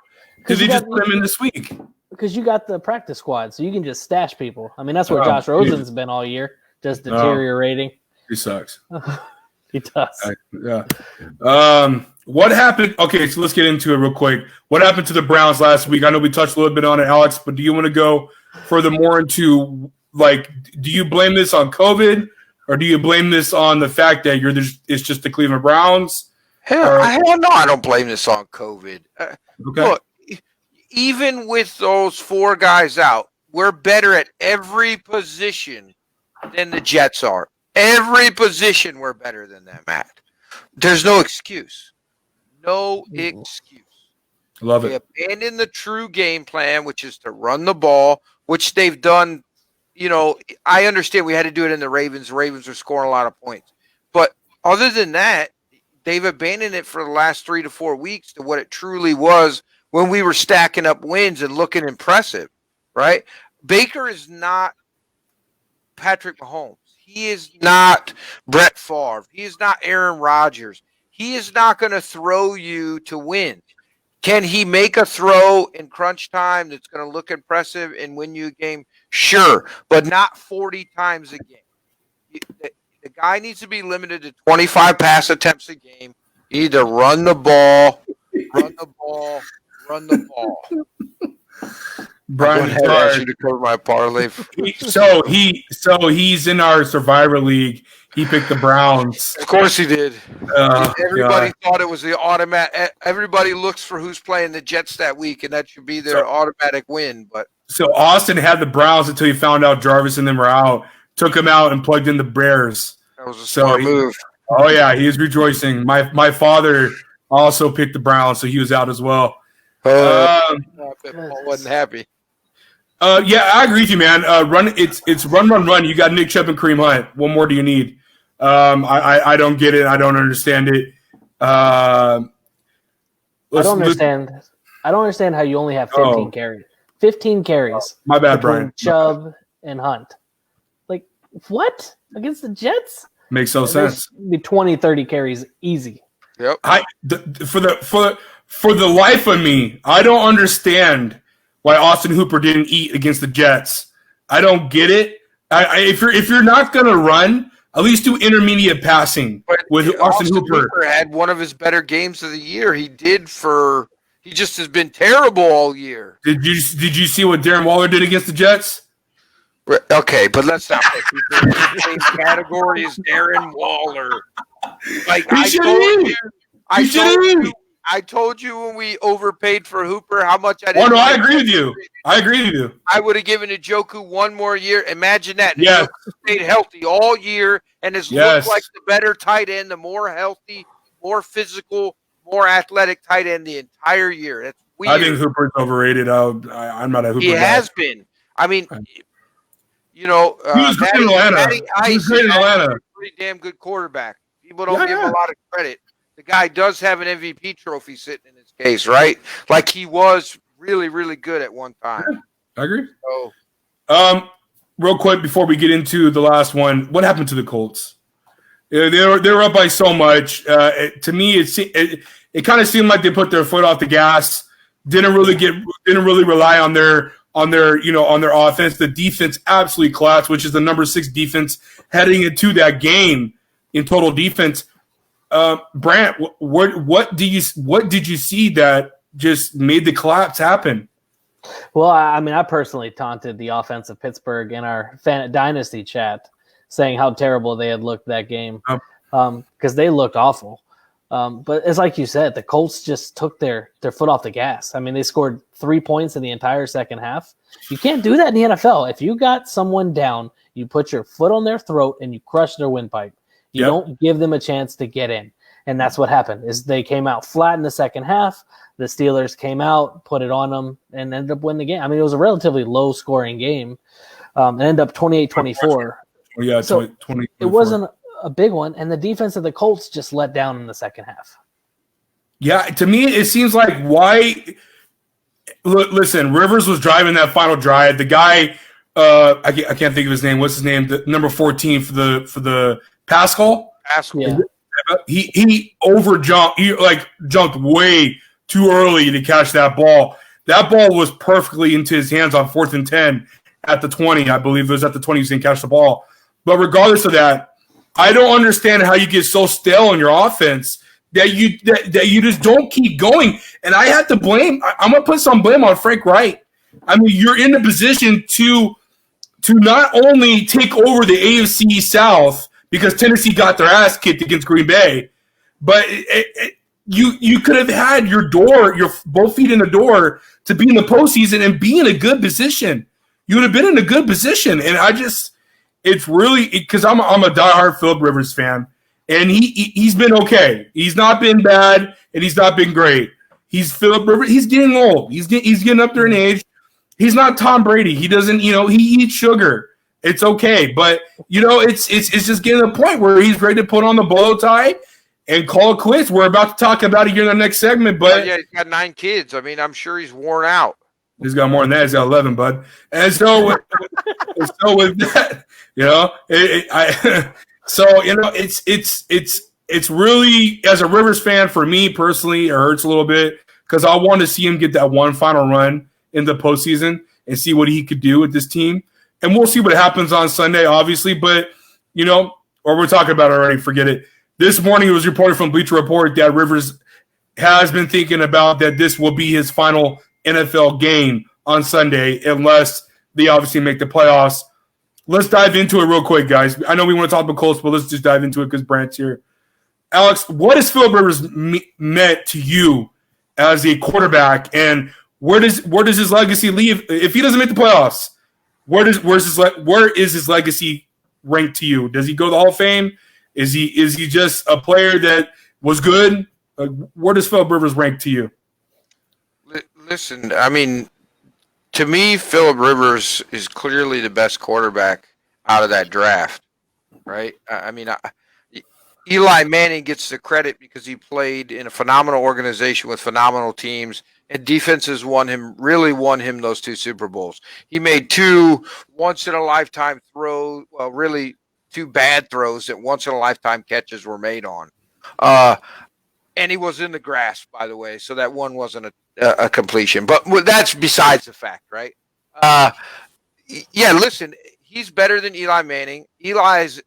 him in this week? Because you got the practice squad, so you can just stash people. I mean, that's where Josh Rosen's been all year, just deteriorating. He sucks. He does. Yeah. What happened? Okay, so let's get into it real quick. What happened to the Browns last week? I know we touched a little bit on it, Alex, but do you want to go further more into, like, do you blame this on COVID, or do you blame this on the fact that it's just the Cleveland Browns? Hell no, I don't blame this on COVID. Okay. Look, even with those 4 guys out, we're better at every position than the Jets are. Every position we're better than them at. There's no excuse. No excuse. Love it. They abandoned the true game plan, which is to run the ball, which they've done. I understand we had to do it in the Ravens. The Ravens are scoring a lot of points. But other than that, they've abandoned it for the last 3 to 4 weeks to what it truly was when we were stacking up wins and looking impressive, right? Baker is not Patrick Mahomes. He is not Brett Favre. He is not Aaron Rodgers. He is not going to throw you to win. Can he make a throw in crunch time that's going to look impressive and win you a game? Sure, but not 40 times a game. The guy needs to be limited to 25 pass attempts a game. You need to run the ball, run the ball. Brian, asked you to cover my parlay. So he's in our Survivor League. He picked the Browns. Of course he did. Everybody God. thought it was the automatic. Everybody looks for who's playing the Jets that week, and that should be their automatic win. But so Austin had the Browns until he found out Jarvis and them were out. Took him out and plugged in the Bears. That was a smart move. Oh yeah, he is rejoicing. My father also picked the Browns, so he was out as well. Paul wasn't happy. Yeah, I agree with you, man. It's run. You got Nick Chubb and Kareem Hunt. What more do you need? I don't get it. I don't understand it. I don't understand how you only have 15 carries. 15 carries. My bad, Brian. Chubb and Hunt. Like, what? Against the Jets? Makes no sense. Be 20, 30 carries easy. Yep. For the life of me, I don't understand why Austin Hooper didn't eat against the Jets. I don't get it. If you're not gonna run, At least do intermediate passing with Austin Hooper. Had one of his better games of the year. He just has been terrible all year. Did you see what Darren Waller did against the Jets? Okay, but let's not put people in the same category as Darren Waller. Like I told you when we overpaid for Hooper how much I didn't. Oh no, I agree with you. I would have given Njoku one more year. Imagine that. Yeah. Stayed healthy all year and has looked like the better tight end, the more healthy, more physical, more athletic tight end the entire year. That's weird. I think Hooper's overrated. I'm not a Hooper guy. He has been. I mean, he was great in Atlanta. He was great in Atlanta. Pretty damn good quarterback. People don't give him a lot of credit. The guy does have an MVP trophy sitting in his case, right? Like he was really, really good at one time. Yeah, I agree. So, real quick before we get into the last one, what happened to the Colts? They were up by so much. To me, it kind of seemed like they put their foot off the gas. Didn't really rely on their offense. The defense absolutely collapsed, which is the number 6 defense heading into that game in total defense. Brant, what did you see that just made the collapse happen? Well, I mean, I personally taunted the offense of Pittsburgh in our fan dynasty chat, saying how terrible they had looked that game because they looked awful. But it's like you said, the Colts just took their foot off the gas. I mean, they scored 3 points in the entire second half. You can't do that in the NFL. If you got someone down, you put your foot on their throat and you crush their windpipe. You don't give them a chance to get in. And that's what happened is they came out flat in the second half. The Steelers came out, put it on them, and ended up winning the game. I mean, it was a relatively low-scoring game. It ended up 28-24. Yeah, so 20. It wasn't a big one, and the defense of the Colts just let down in the second half. Yeah, to me, it seems like why – listen, Rivers was driving that final drive. The guy I can't think of his name. What's his name? The number 14 for the Pascal. Yeah. He overjumped. He jumped way too early to catch that ball. That ball was perfectly into his hands on 4th and 10 at the 20. I believe it was at the 20 he didn't catch the ball. But regardless of that, I don't understand how you get so stale in your offense that you just don't keep going. And I have to blame. I'm gonna put some blame on Frank Wright. I mean, you're in the position to not only take over the AFC South because Tennessee got their ass kicked against Green Bay, but you could have had your both feet in the door to be in the postseason and be in a good position. You would have been in a good position, and it's really because I'm a diehard Philip Rivers fan, and he's been okay. He's not been bad, and he's not been great. He's Philip Rivers. He's getting old. He's getting up there in age. He's not Tom Brady. He doesn't, he eats sugar. It's okay. But, it's just getting to the point where he's ready to put on the bow tie and call it quits. We're about to talk about it here in the next segment. But yeah, he's got 9 kids. I mean, I'm sure he's worn out. He's got more than that. He's got 11, bud. And so with that, it's really, as a Rivers fan, for me personally, it hurts a little bit because I want to see him get that one final run in the postseason and see what he could do with this team. And we'll see what happens on Sunday, obviously. But, or we're talking about it already, forget it. This morning it was reported from Bleacher Report that Rivers has been thinking about that this will be his final NFL game on Sunday unless they obviously make the playoffs. Let's dive into it real quick, guys. I know we want to talk about Colts, but let's just dive into it because Brant's here. Alex, what has Philip Rivers meant to you as a quarterback, and where does his legacy leave if he doesn't make the playoffs? Where is his legacy ranked to you? Does he go to the Hall of Fame? Is he just a player that was good? Where does Philip Rivers rank to you? Listen, I mean, to me, Philip Rivers is clearly the best quarterback out of that draft, right? I mean, Eli Manning gets the credit because he played in a phenomenal organization with phenomenal teams, and defenses really won him those 2 Super Bowls. He made 2 once-in-a-lifetime throws, well, really 2 bad throws that once-in-a-lifetime catches were made on. And he was in the grass, by the way, so that one wasn't a completion. But that's besides the fact, right? Yeah, listen, he's better than Eli Manning. Eli's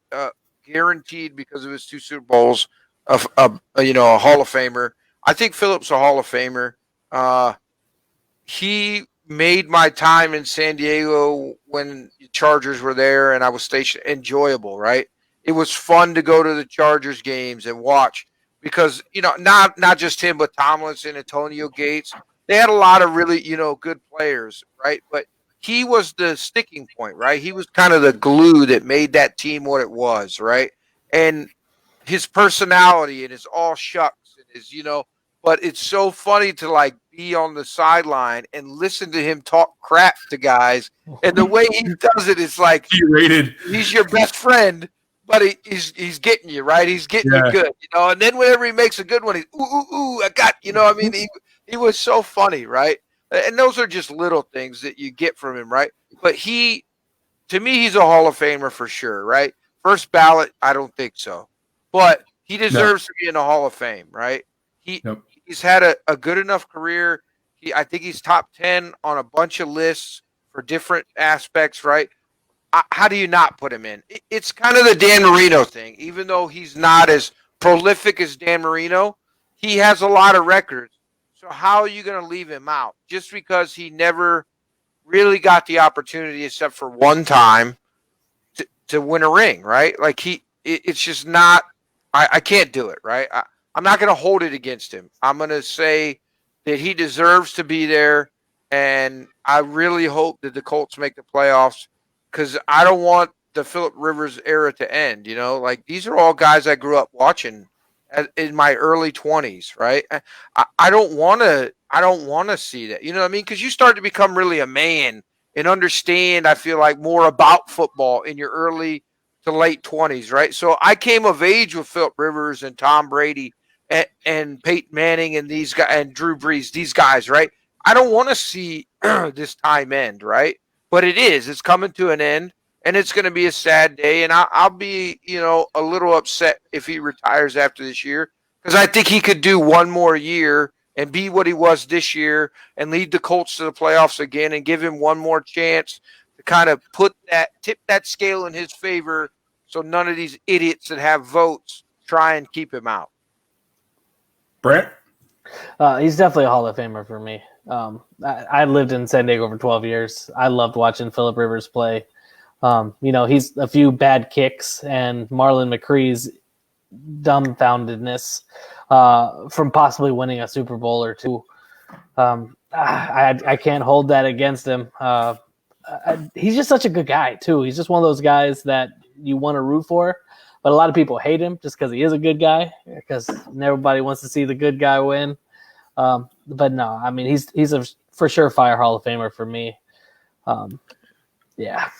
guaranteed because of his 2 Super Bowls, a Hall of Famer. I think Phillips a Hall of Famer. He made my time in San Diego when the Chargers were there and I was stationed enjoyable, right? It was fun to go to the Chargers games and watch because, not just him, but Tomlinson, Antonio Gates. They had a lot of really, good players, right? But he was the sticking point, right? He was kind of the glue that made that team what it was, right? And his personality and his all shucks and his, but it's so funny to like be on the sideline and listen to him talk crap to guys. And the way he does it is like he's your best friend, but he's getting you, right? He's getting you good, and then whenever he makes a good one, he's I got, I mean, he was so funny, right? And those are just little things that you get from him, right? But to me, he's a Hall of Famer for sure, right? First ballot, I don't think so. But he deserves to be in the Hall of Fame, right? He's had a good enough career. I think he's top 10 on a bunch of lists for different aspects, right? How do you not put him in? It's kind of the Dan Marino thing. Even though he's not as prolific as Dan Marino, he has a lot of records. So how are you going to leave him out? Just because he never really got the opportunity except for one time to win a ring, right? Like it's just not – I can't do it, right? I'm not going to hold it against him. I'm going to say that he deserves to be there, and I really hope that the Colts make the playoffs because I don't want the Phillip Rivers era to end. Like these are all guys I grew up watching in my early 20s, right? I don't want to see that. You know what I mean? Because you start to become really a man and understand, I feel like, more about football in your early to late 20s, right? So I came of age with Phillip Rivers and Tom Brady and Peyton Manning and these guys and Drew Brees, these guys, right? I don't want to see this time end, right? But it's coming to an end, and it's going to be a sad day, and I'll be, a little upset if he retires after this year because I think he could do one more year and be what he was this year and lead the Colts to the playoffs again and give him one more chance to kind of tip that scale in his favor so none of these idiots that have votes try and keep him out. Brent? He's definitely a Hall of Famer for me. I lived in San Diego for 12 years. I loved watching Phillip Rivers play. He's a few bad kicks and Marlon McCree's dumbfoundedness from possibly winning a Super Bowl or two. I can't hold that against him. He's just such a good guy, too. He's just one of those guys that you want to root for. But a lot of people hate him just because he is a good guy, because everybody wants to see the good guy win. But no, I mean, he's a for sure fire Hall of Famer for me. Yeah.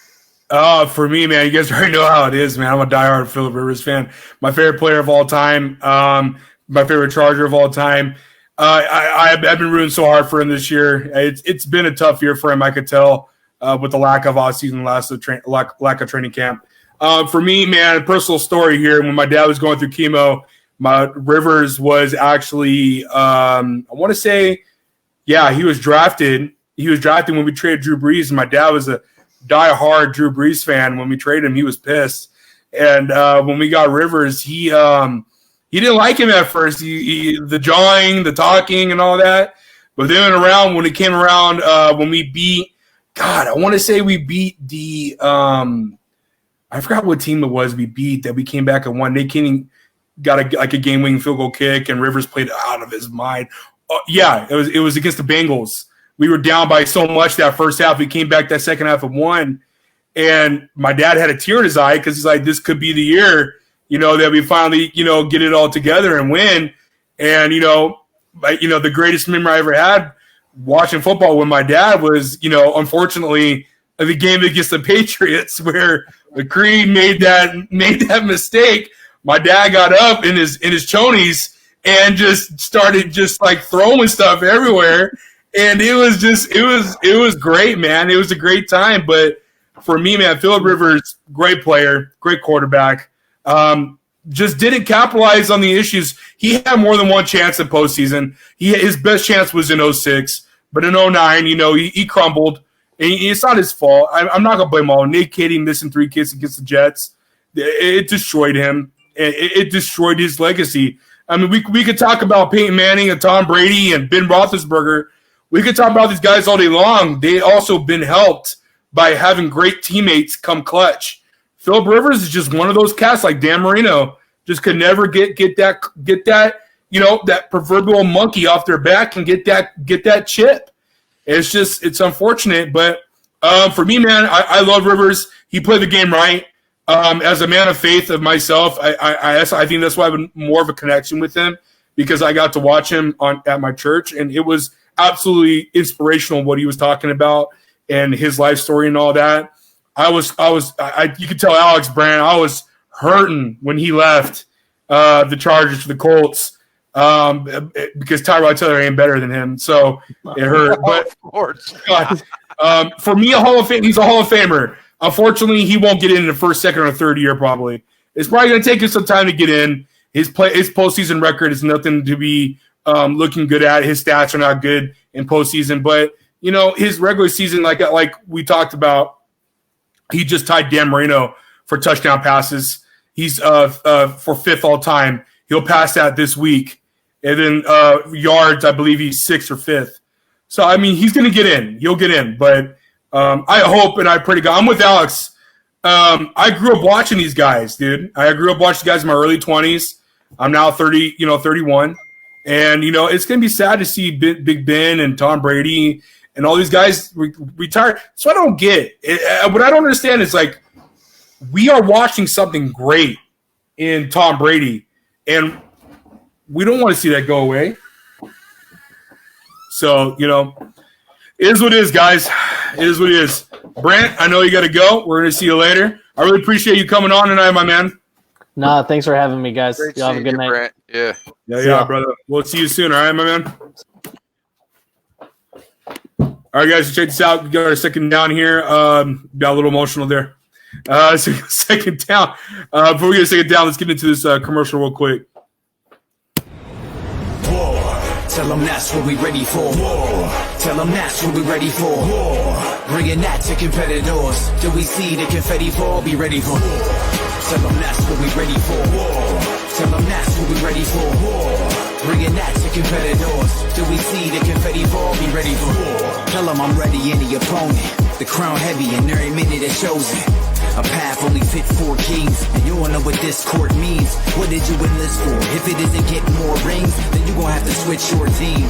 For me, man, you guys already know how it is, man. I'm a diehard Phillip Rivers fan. My favorite player of all time. My favorite Charger of all time. I've been rooting so hard for him this year. It's been a tough year for him, I could tell, with the lack of offseason, lack of training camp. For me, man, a personal story here. When my dad was going through chemo, my Rivers was actually, I want to say, he was drafted. He was drafted when we traded Drew Brees, and my dad was a diehard Drew Brees fan. When we traded him, he was pissed. And when we got Rivers, he didn't like him at first. The jawing, the talking, and all that. But then when it came around, when we beat, I want to say we beat the I forgot what team it was we beat that we came back and won. Nate King got a game-winning field goal kick, and Rivers played out of his mind. It was against the Bengals. We were down by so much that first half. We came back that second half and won. And my dad had a tear in his eye because he's like, this could be the year, that we finally, get it all together and win. And, the greatest memory I ever had watching football with my dad was, unfortunately, the game against the Patriots where McCree made that mistake. My dad got up in his chonies and just started throwing stuff everywhere. And it was great, man. It was a great time. But for me, man, Phillip Rivers, great player, great quarterback. Just didn't capitalize on the issues. He had more than one chance in postseason. His best chance was in 2006, but in 2009, he crumbled. And it's not his fault. I'm not going to blame all. Nate Kaeding missing 3 kicks against the Jets. it destroyed him. It destroyed his legacy. I mean, we could talk about Peyton Manning and Tom Brady and Ben Roethlisberger. We could talk about these guys all day long. They also been helped by having great teammates come clutch. Philip Rivers is just one of those cats like Dan Marino. Just could never get that that proverbial monkey off their back and get that chip. It's unfortunate, but for me, man, I love Rivers. He played the game right. As a man of faith of myself, I think that's why I have more of a connection with him, because I got to watch him at my church, and it was absolutely inspirational what he was talking about and his life story and all that. You could tell Alex Brand, I was hurting when he left the Chargers to the Colts because Tyrod Taylor ain't better than him, so it hurt. But of course, for me, he's a Hall of Famer. Unfortunately, he won't get in the first, second, or third year. Probably it's probably going to take him some time to get in. His postseason record is nothing to be looking good at. His stats are not good in postseason, but his regular season, like we talked about, he just tied Dan Marino for touchdown passes. He's for fifth all time. He'll pass that this week, and then yards, I believe he's sixth or fifth. So I mean, he's going to get in. He'll get in, but. I hope and I pray to God. I'm with Alex. I grew up watching these guys, dude. I grew up watching guys in my early 20s. I'm now 31. And, it's going to be sad to see Big Ben and Tom Brady and all these guys retire. So I don't get it. What I don't understand is, like, we are watching something great in Tom Brady, and we don't want to see that go away. So, it is what it is, guys. It is what it is. Brant, I know you got to go. We're going to see you later. I really appreciate you coming on tonight, my man. Nah, thanks for having me, guys. Great Y'all have a good night. Brant. Yeah. Yeah, brother. We'll see you soon, all right, my man? All right, guys, check this out. We got our second down here. Got a little emotional there. Second down. Before we get a second down, let's get into this commercial real quick. Tell them that's what we ready for. War. Tell them that's what we ready for. War. Bringing that to competitors. Do we see the confetti fall? Be ready for war. Tell them that's what we ready for. War. Tell them that's what we ready for. War. Bringing that to competitors. Do we see the confetti fall? Be ready for war. Tell them I'm ready, any opponent. The crown heavy and every minute it shows it. A path only fit for kings, and you don't know what this court means. What did you enlist for? If it isn't getting more rings, then you gon' have to switch your team.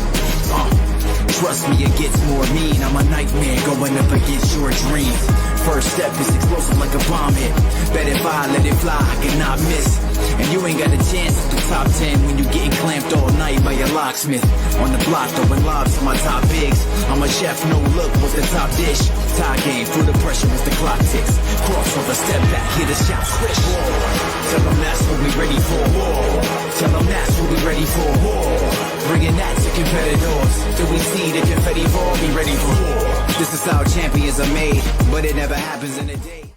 Trust me, it gets more mean. I'm a nightmare going up against your dreams. First step is explosive like a bomb hit. Bet if I let it fly, I cannot miss. And you ain't got a chance at the top 10 when you getting clamped all night by your locksmith. On the block, throwing lobs to my top bigs. I'm a chef, no look, what's the top dish? Tie game, through the pressure as the clock ticks. Crossover, step back, hit a shot, switch. Tell them that's what we ready for. Tell them that's what we ready for. Bringing that to competitors. Do we see the confetti fall? Be ready for war. This is how champions are made, but it never happens in a day.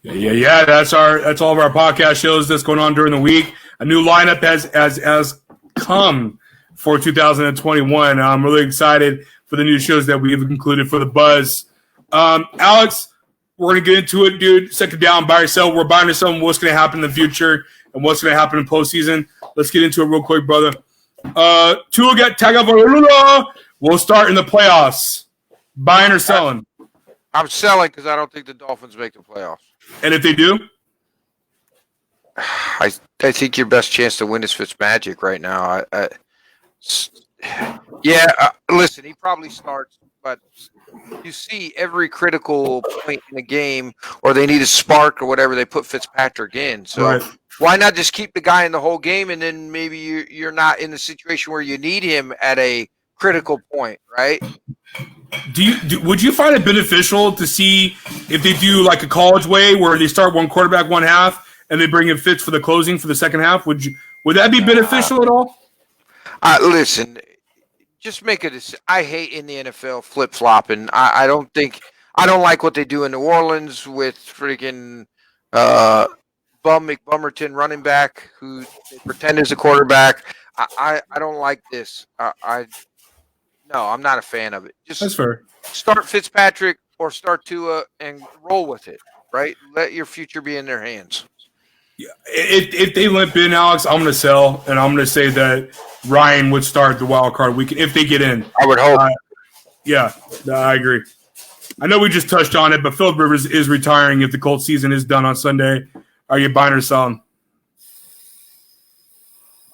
Yeah. That's all of our podcast shows that's going on during the week. A new lineup has come for 2021. I'm really excited for the new shows that we have included for the buzz. Alex, we're gonna get into it, dude. Second down by yourself. We're buying ourselves what's gonna happen in the future and what's gonna happen in postseason. Let's get into it real quick, brother. Tua got Tagovailoa. We'll start in the playoffs. Buying or selling? I'm selling because I don't think the Dolphins make the playoffs. And if they do? I think your best chance to win is Fitzmagic right now. Listen, he probably starts, but you see every critical point in the game, or they need a spark or whatever, they put Fitzpatrick in. So right. Why not just keep the guy in the whole game, and then maybe you're not in the situation where you need him at a critical point, right? Would you find it beneficial to see if they do like a college way where they start one quarterback one half and they bring in Fitz for the closing for the second half? Would that be beneficial at all? Listen, just make a decision. I hate in the NFL flip-flopping. I don't like what they do in New Orleans with freaking McBummerton running back who they pretend is a quarterback. I don't like this. No, I'm not a fan of it. Just that's fair. Start Fitzpatrick or start Tua and roll with it. right? Let your future be in their hands. Yeah. If they limp in, Alex, I'm going to sell, and I'm going to say that Ryan would start the wild card weekend if they get in. I would hope. Yeah, I agree. I know we just touched on it, but Phillip Rivers is retiring if the Colts season is done on Sunday. Are you buying or selling?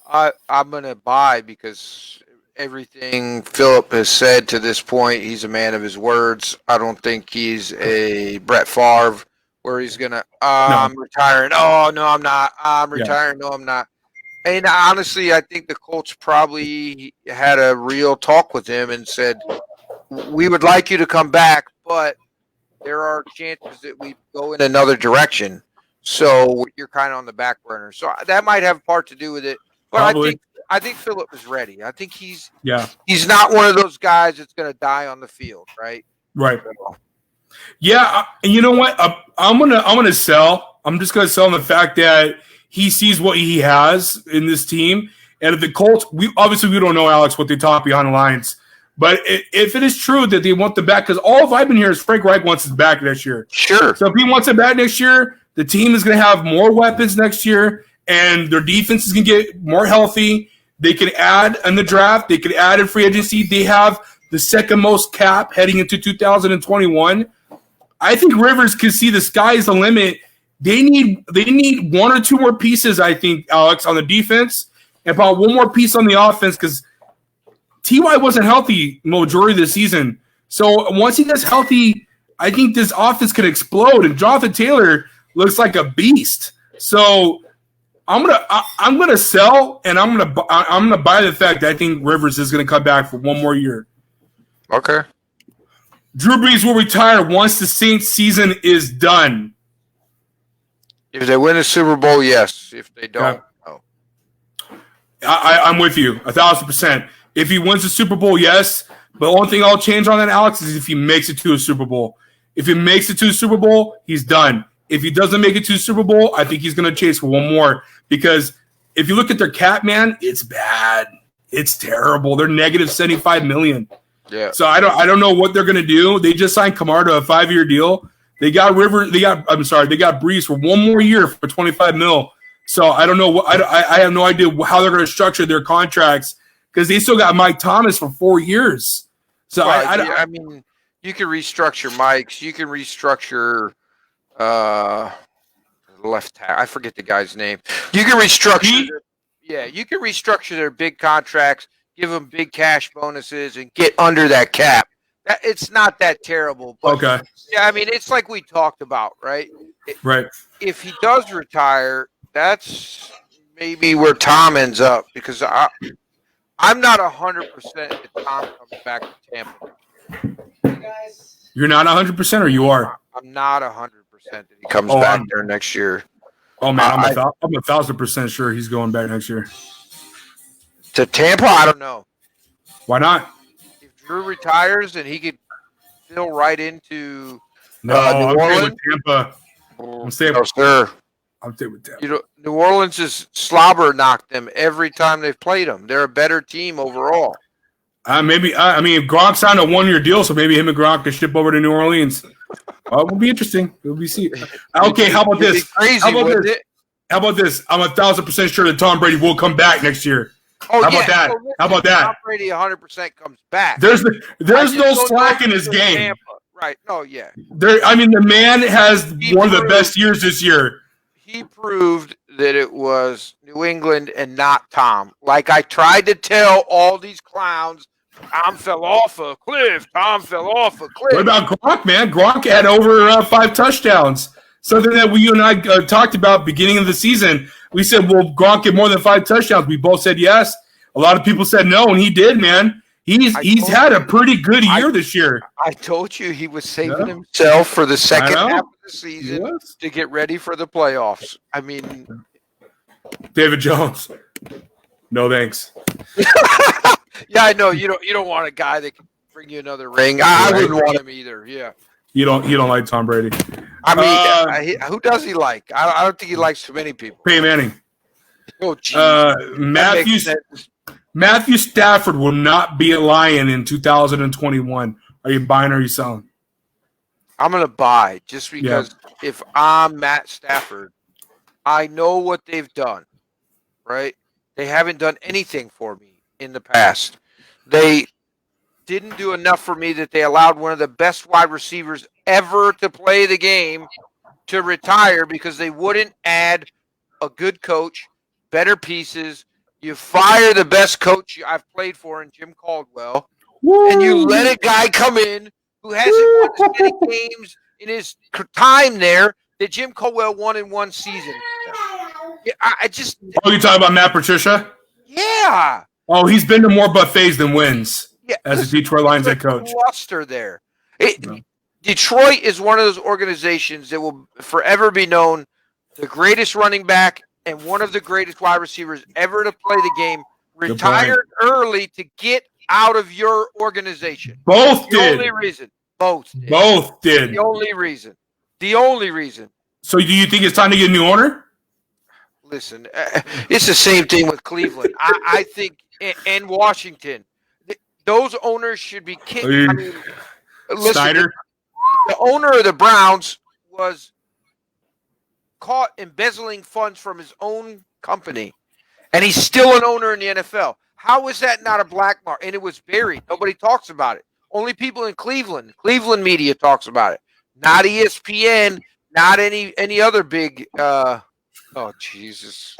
I'm going to buy because everything Phillip has said to this point, he's a man of his words. I don't think he's a Brett Favre where he's going to, I'm retiring. Oh, no, I'm not. I'm retiring. No, I'm not. And honestly, I think the Colts probably had a real talk with him and said, we would like you to come back, but there are chances that we go in another direction. So you're kind of on the back burner. So that might have part to do with it. But probably. I think Phillip is ready. I think he's not one of those guys that's going to die on the field, right? Right. Yeah, and you know what? I'm gonna sell. I'm just gonna sell on the fact that he sees what he has in this team, and if the Colts, we don't know, Alex, what they talk behind the lines. But if it is true that they want the back, because all I've been hearing is Frank Reich wants his back next year. Sure. So if he wants it back next year, the team is going to have more weapons next year, and their defense is going to get more healthy. They can add in the draft. They can add in free agency. They have the second most cap heading into 2021. I think Rivers can see the sky is the limit. They need one or two more pieces, I think, Alex, on the defense, and about one more piece on the offense because T.Y. wasn't healthy majority of the season. So once he gets healthy, I think this offense could explode. And Jonathan Taylor looks like a beast. So I'm gonna sell, and I'm gonna buy the fact that I think Rivers is gonna come back for one more year. Okay. Drew Brees will retire once the Saints season is done. If they win the Super Bowl, yes. If they don't, no. I'm with you 1,000%. If he wins the Super Bowl, yes. But the only thing I'll change on that, Alex, is if he makes it to a Super Bowl. If he makes it to a Super Bowl, he's done. If he doesn't make it to a Super Bowl, I think he's going to chase for one more. Because if you look at their cap, man, it's bad. It's terrible. They're negative $75 million. Yeah. So I don't know what they're going to do. They just signed Kamara to a 5-year deal. They got Brees for one more year for $25 million. So I don't know. I have no idea how they're going to structure their contracts because they still got Mike Thomas for 4 years. So I mean, you can restructure Mike's. You can restructure left tackle. I forget the guy's name. You can restructure. You can restructure their big contracts, give them big cash bonuses, and get under that cap. It's not that terrible. But okay. Yeah, I mean, it's like we talked about, right? Right. If he does retire, that's maybe where Tom ends up because I'm not 100% that Tom comes back to Tampa. You're not 100%, or you are? I'm not 100% that he comes back there next year. Oh man, I'm 1,000% sure he's going back next year. To Tampa, I don't know. Why not? If Drew retires and he could fill right into New Orleans, Tampa. I'm staying with sir. I'm staying with Tampa. You know, New Orleans has slobber knocked them every time they've played them. They're a better team overall. I mean, Gronk signed a 1-year deal, so maybe him and Gronk can ship over to New Orleans. It will be interesting. It will be seen. Okay, how about this? How about this? I'm 1,000% sure that Tom Brady will come back next year. Oh, how about that? How about that? Tom Brady 100% comes back. There's no slack in his game. Tampa. Right. No, yeah. The man has one of the best years this year. He proved that it was New England and not Tom. Like I tried to tell all these clowns, Tom fell off a cliff. Tom fell off a cliff. What about Gronk, man? Gronk had over 5 touchdowns. Something that you and I talked about beginning of the season. We said, will Gronk get more than 5 touchdowns? We both said yes. A lot of people said no, and he did, man. He's had a pretty good year this year. I told you he was saving himself for the second half of the season to get ready for the playoffs. I mean, David Jones. No thanks. Yeah, I know you don't want a guy that can bring you another ring. I wouldn't want him either. Yeah. You don't like Tom Brady. I mean, who does he like? I don't think he likes too many people. Peyton Manning. Oh, geez. Matthew Stafford will not be a Lion in 2021. Are you buying or are you selling? I'm going to buy just because if I'm Matt Stafford, I know what they've done, right? They haven't done anything for me in the past. They didn't do enough for me that they allowed one of the best wide receivers ever to play the game to retire because they wouldn't add a good coach, better pieces. You fire the best coach I've played for in Jim Caldwell, and you let a guy come in who hasn't won as many games in his time there that Jim Caldwell won in one season. I just. Oh, you talking about Matt Patricia? Yeah. Oh, he's been to more buffets than wins as a Detroit Lions head coach. Cluster there. Detroit is one of those organizations that will forever be known the greatest running back and one of the greatest wide receivers ever to play the game retired early to get out of your organization. Both did. The only reason. Both did. The only reason. The only reason. So do you think it's time to get a new owner? Listen, it's the same thing with Cleveland. I think, and Washington. Those owners should be kicked. I mean, listen, Snyder? The owner of the Browns was caught embezzling funds from his own company, and he's still an owner in the NFL. How is that not a black mark? And it was buried. Nobody talks about it. Only people in Cleveland media talks about it. Not ESPN, not any other big oh, Jesus.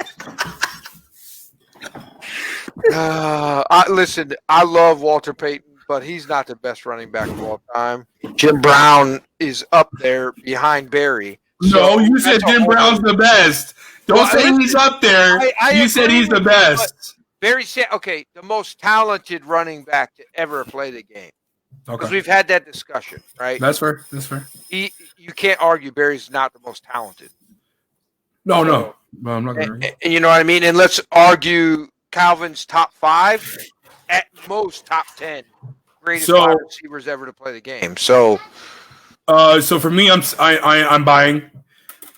Listen, I love Walter Payton, but he's not the best running back of all time. Jim Brown is up there behind Barry. No, you said Jim Brown's the best. Don't say he's up there. You said he's the best. Barry said, okay, the most talented running back to ever play the game. Because we've had that discussion, right? That's fair. You can't argue Barry's not the most talented. No, I'm not going to. And you know what I mean? And let's argue Calvin's top 5, at most top 10 greatest wide receivers ever to play the game. So for me, I'm buying,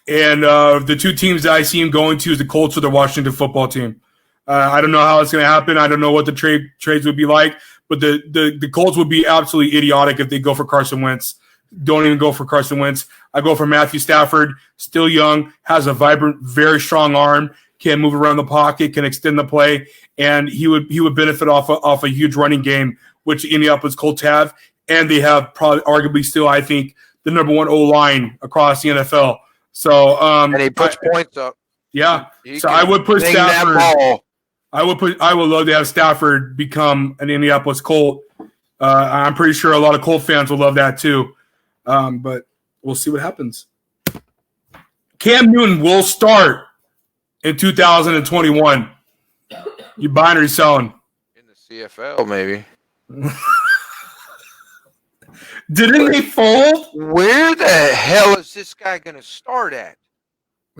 and the two teams that I see him going to is the Colts or the Washington football team. I don't know how it's going to happen. I don't know what the trades would be like, but the Colts would be absolutely idiotic if they go for Carson Wentz. Don't even go for Carson Wentz. I go for Matthew Stafford, still young, has a vibrant, very strong arm, can move around the pocket, can extend the play, and he would benefit off a huge running game, which Indianapolis Colts have, and they have probably arguably still, I think, the number 1 O-line across the NFL. So and he puts points up. Yeah. So I would put Stafford. I would love to have Stafford become an Indianapolis Colt. I'm pretty sure a lot of Colt fans will love that too. But we'll see what happens. Cam Newton will start in 2021. You buying or you selling? In the CFL, maybe. Didn't they fold? Where the hell is this guy going to start at?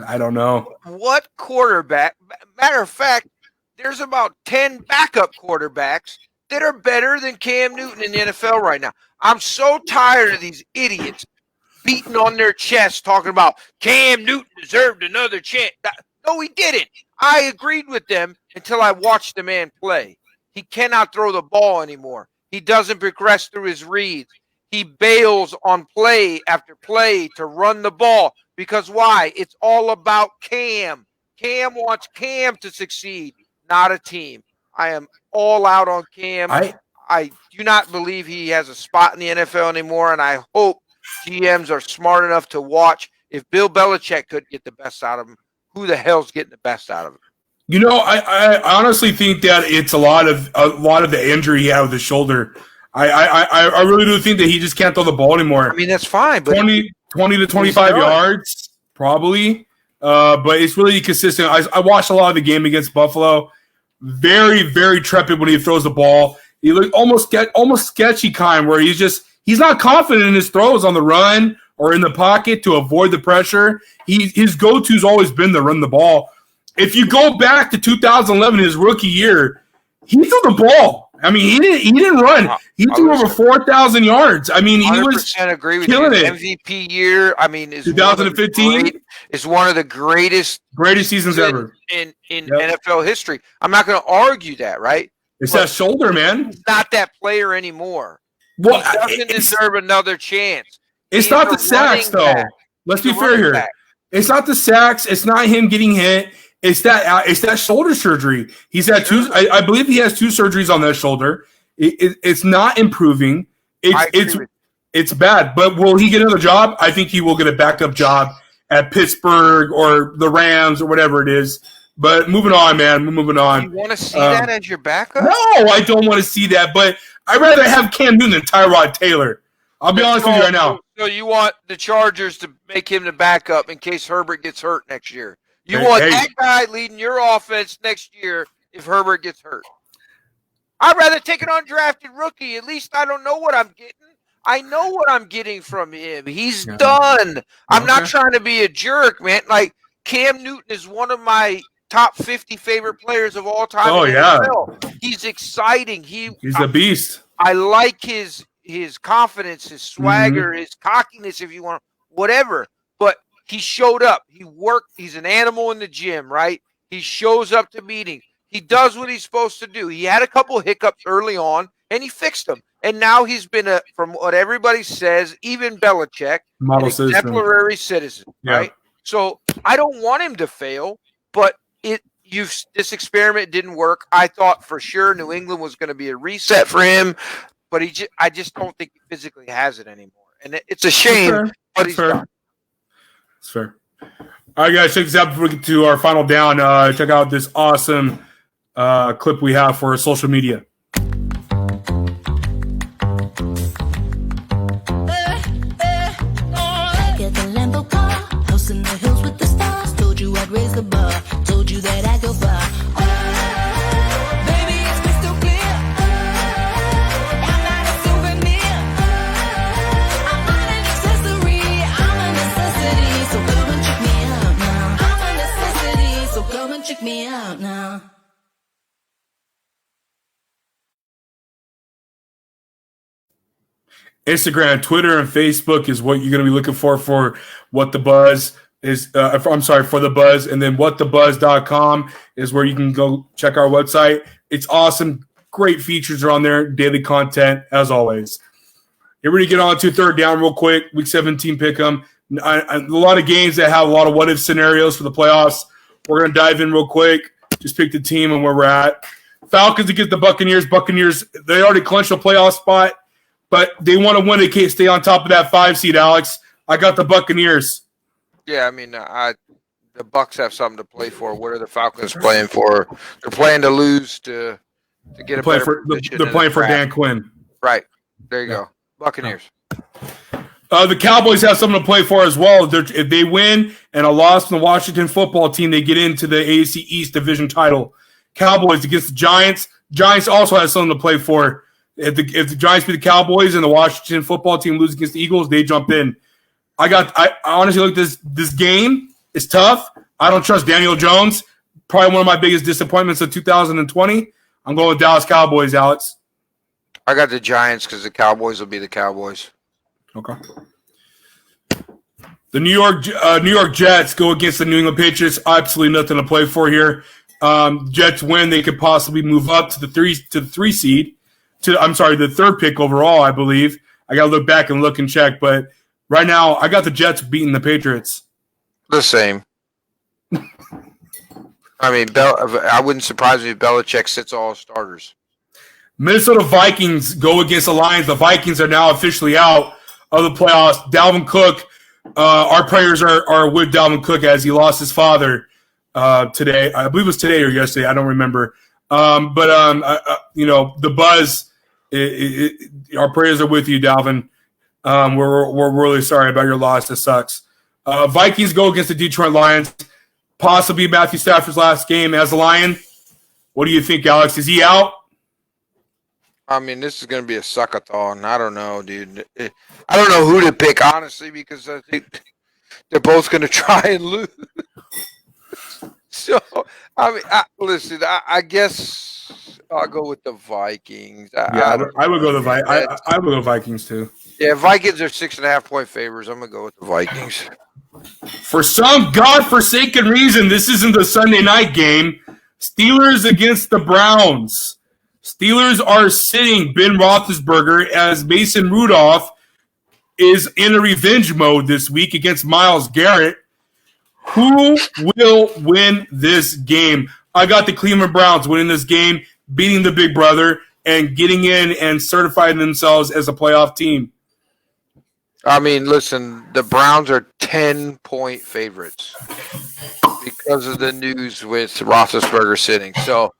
I don't know. What quarterback? Matter of fact, there's about 10 backup quarterbacks that are better than Cam Newton in the NFL right now. I'm so tired of these idiots beating on their chest talking about Cam Newton deserved another chance. No, he didn't. I agreed with them until I watched the man play. He cannot throw the ball anymore. He doesn't progress through his reads. He bails on play after play to run the ball. Because why? It's all about Cam. Cam wants Cam to succeed, not a team. I am all out on Cam. I do not believe he has a spot in the NFL anymore, and I hope GMs are smart enough to watch. If Bill Belichick could get the best out of him, who the hell's getting the best out of him? You know, I honestly think that it's a lot of the injury he had with his shoulder. I really do think that he just can't throw the ball anymore. I mean, that's fine, but 20 to 25 yards, probably. But it's really consistent. I watched a lot of the game against Buffalo. Very, very trepid when he throws the ball. He looked almost sketchy kind, where he's not confident in his throws on the run or in the pocket to avoid the pressure. His go-to's always been to run the ball. If you go back to 2011, his rookie year, he threw the ball. I mean, he didn't run. He threw over 4,000 yards. I mean, he was agree with killing you. it. MVP year, I mean, is 2015 is one of the greatest seasons ever in NFL history. I'm not going to argue that, right? It's that shoulder, man. He's not that player anymore. Well, he doesn't deserve another chance. It's not the sacks, though. Let's be fair here. It's not the sacks. It's not him getting hit. It's that shoulder surgery. He's had two. I believe he has two surgeries on that shoulder. It's not improving. It's bad. But will he get another job? I think he will get a backup job at Pittsburgh or the Rams or whatever it is. But moving on, man. Moving on. You want to see that as your backup? No, I don't want to see that. But I'd rather have Cam Newton than Tyrod Taylor. I'll be honest with you right now. So you want the Chargers to make him the backup in case Herbert gets hurt next year. You want that guy leading your offense next year if Herbert gets hurt. I'd rather take an undrafted rookie. At least I don't know what I'm getting. I know what I'm getting from him. He's done. I'm not trying to be a jerk, man. Like, Cam Newton is one of my top 50 favorite players of all time. Oh, yeah. NFL. He's exciting. He's a beast. I like his confidence, his swagger, his cockiness, if you want, whatever. But he showed up. He worked. He's an animal in the gym, right? He shows up to meetings. He does what he's supposed to do. He had a couple hiccups early on, and he fixed them. And now he's been, from what everybody says, even Belichick, an exemplary citizen, right? So I don't want him to fail, but this experiment didn't work. I thought for sure New England was going to be a reset for him, but I just don't think he physically has it anymore. And it's a shame, but he's done. That's fair. All right, guys, check this out before we get to our final down. Check out this awesome clip we have for social media. Get the Lambo car, house in the hills with the stars. Told you I'd raise the bar, told you that I go far. Baby, it's crystal clear. I'm not a souvenir. I'm not an accessory. I'm a necessity. So come and check me out now. I'm a necessity. So come and check me out now. Instagram, Twitter, and Facebook is what you're going to be looking for What the Buzz is. For the Buzz, and then whatthebuzz.com is where you can go check our website. It's awesome. Great features are on there. Daily content, as always. Here we get on to third down real quick. Week 17 pick'em. A lot of games that have a lot of what-if scenarios for the playoffs. We're going to dive in real quick. Just pick the team and where we're at. Falcons against the Buccaneers. Buccaneers, they already clinched a playoff spot. But they want to win. They can't stay on top of that 5 seed, Alex. I got the Buccaneers. Yeah, I mean, the Bucs have something to play for. What are the Falcons playing for? They're playing to lose to get a better position. They're playing for Dan Quinn. Right. There you go. Buccaneers. The Cowboys have something to play for as well. If they win and a loss from the Washington football team, they get into the AFC East division title. Cowboys against the Giants. Giants also have something to play for. If the Giants beat the Cowboys and the Washington football team lose against the Eagles, they jump in. I honestly look at this game. It's tough. I don't trust Daniel Jones. Probably one of my biggest disappointments of 2020. I'm going with Dallas Cowboys, Alex. I got the Giants because the Cowboys will be the Cowboys. Okay. The New York Jets go against the New England Patriots. Absolutely nothing to play for here. Jets win. They could possibly move up to the three seed. The third pick overall, I believe. I got to look back and look and check. But right now, I got the Jets beating the Patriots. The same. I mean, I wouldn't surprise me if Belichick sits all starters. Minnesota Vikings go against the Lions. The Vikings are now officially out of the playoffs. Dalvin Cook, our prayers are with Dalvin Cook as he lost his father today. I believe it was today or yesterday. I don't remember. The Buzz, our prayers are with you, Dalvin. We're really sorry about your loss. It sucks. Vikings go against the Detroit Lions. Possibly Matthew Stafford's last game as a Lion. What do you think, Alex? Is he out? I mean, this is going to be a suckathon. I don't know, dude. I don't know who to pick, honestly, because I think they're both going to try and lose. So, I mean, listen, I guess I'll go with the Vikings. I would go I would go Vikings too. Yeah, Vikings are 6.5-point favorites. I'm going to go with the Vikings. For some godforsaken reason, this isn't the Sunday night game. Steelers against the Browns. Steelers are sitting Ben Roethlisberger as Mason Rudolph is in a revenge mode this week against Myles Garrett. Who will win this game? I got the Cleveland Browns winning this game, beating the big brother, and getting in and certifying themselves as a playoff team. I mean, listen, the Browns are 10-point favorites because of the news with Roethlisberger sitting. So,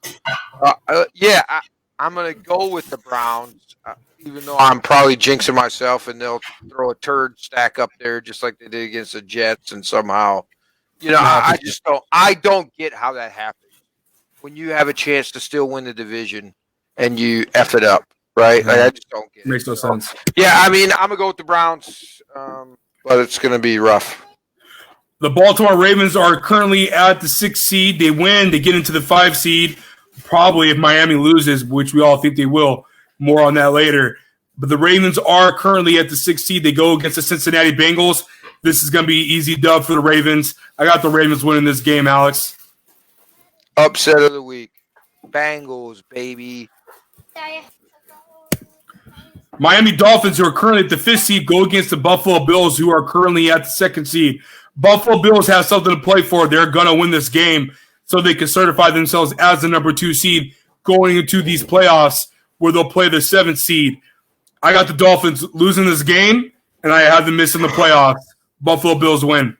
I'm going to go with the Browns, even though I'm probably jinxing myself, and they'll throw a turd stack up there just like they did against the Jets, and somehow, I just don't get how that happens when you have a chance to still win the division and you F it up. Right? Like, I just don't get it. Makes no sense. Yeah, I mean, I'm going to go with the Browns, but it's going to be rough. The Baltimore Ravens are currently at the 6th seed. They win. They get into the 5 seed. Probably if Miami loses, which we all think they will. More on that later. But the Ravens are currently at the 6th seed. They go against the Cincinnati Bengals. This is going to be easy dub for the Ravens. I got the Ravens winning this game, Alex. Upset of the week. Bengals, baby. Miami Dolphins, who are currently at the 5th seed, go against the Buffalo Bills, who are currently at the 2nd seed. Buffalo Bills have something to play for. They're going to win this game so they can certify themselves as the number 2 seed going into these playoffs where they'll play the 7th seed. I got the Dolphins losing this game, and I have them missing the playoffs. Buffalo Bills win.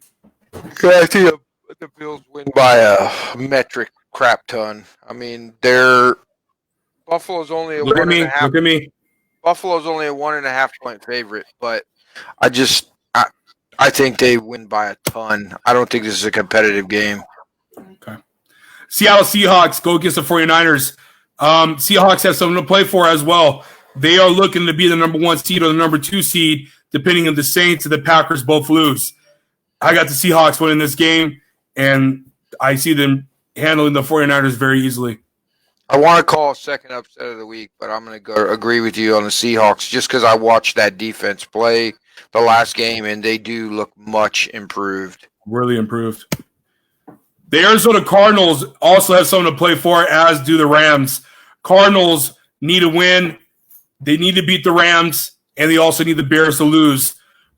I think the Bills win by a metric crap ton. I mean, Buffalo's only a Look at me. Buffalo's only a 1.5 point favorite, but I think they win by a ton. I don't think this is a competitive game. Okay. Seattle Seahawks go against the 49ers. Seahawks have something to play for as well. They are looking to be the number 1 seed or the number 2 seed, depending on the Saints and the Packers both lose. I got the Seahawks winning this game, and I see them handling the 49ers very easily. I want to call a second upset of the week, but I'm going to agree with you on the Seahawks just because I watched that defense play the last game, and they do look much improved. Really improved. The Arizona Cardinals also have something to play for, as do the Rams. Cardinals need a win. They need to beat the Rams, and they also need the Bears to lose.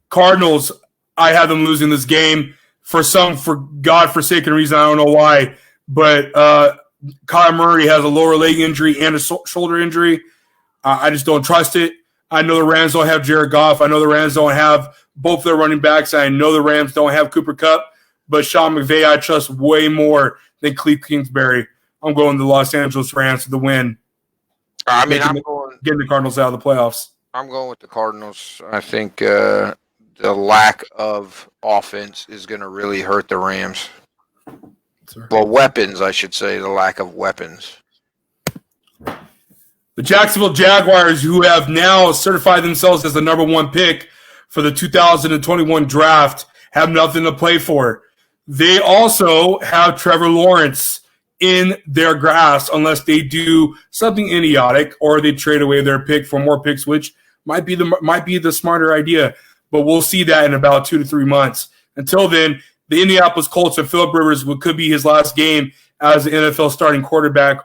Cardinals, I have them losing this game for God-forsaken reason. I don't know why, but Kyler Murray has a lower leg injury and a shoulder injury. I just don't trust it. I know the Rams don't have Jared Goff. I know the Rams don't have both their running backs. I know the Rams don't have Cooper Kupp. But Sean McVay, I trust way more than Cliff Kingsbury. I'm going to the Los Angeles Rams for the win. I mean, getting the Cardinals out of the playoffs. I'm going with the Cardinals. I think the lack of offense is going to really hurt the Rams. Well, weapons, I should say, the lack of weapons. The Jacksonville Jaguars, who have now certified themselves as the number 1 pick for the 2021 draft, have nothing to play for. They also have Trevor Lawrence in their grasp unless they do something idiotic or they trade away their pick for more picks, which might be the smarter idea. But we'll see that in about 2 to 3 months. Until then, the Indianapolis Colts and Phillip Rivers could be his last game as an NFL starting quarterback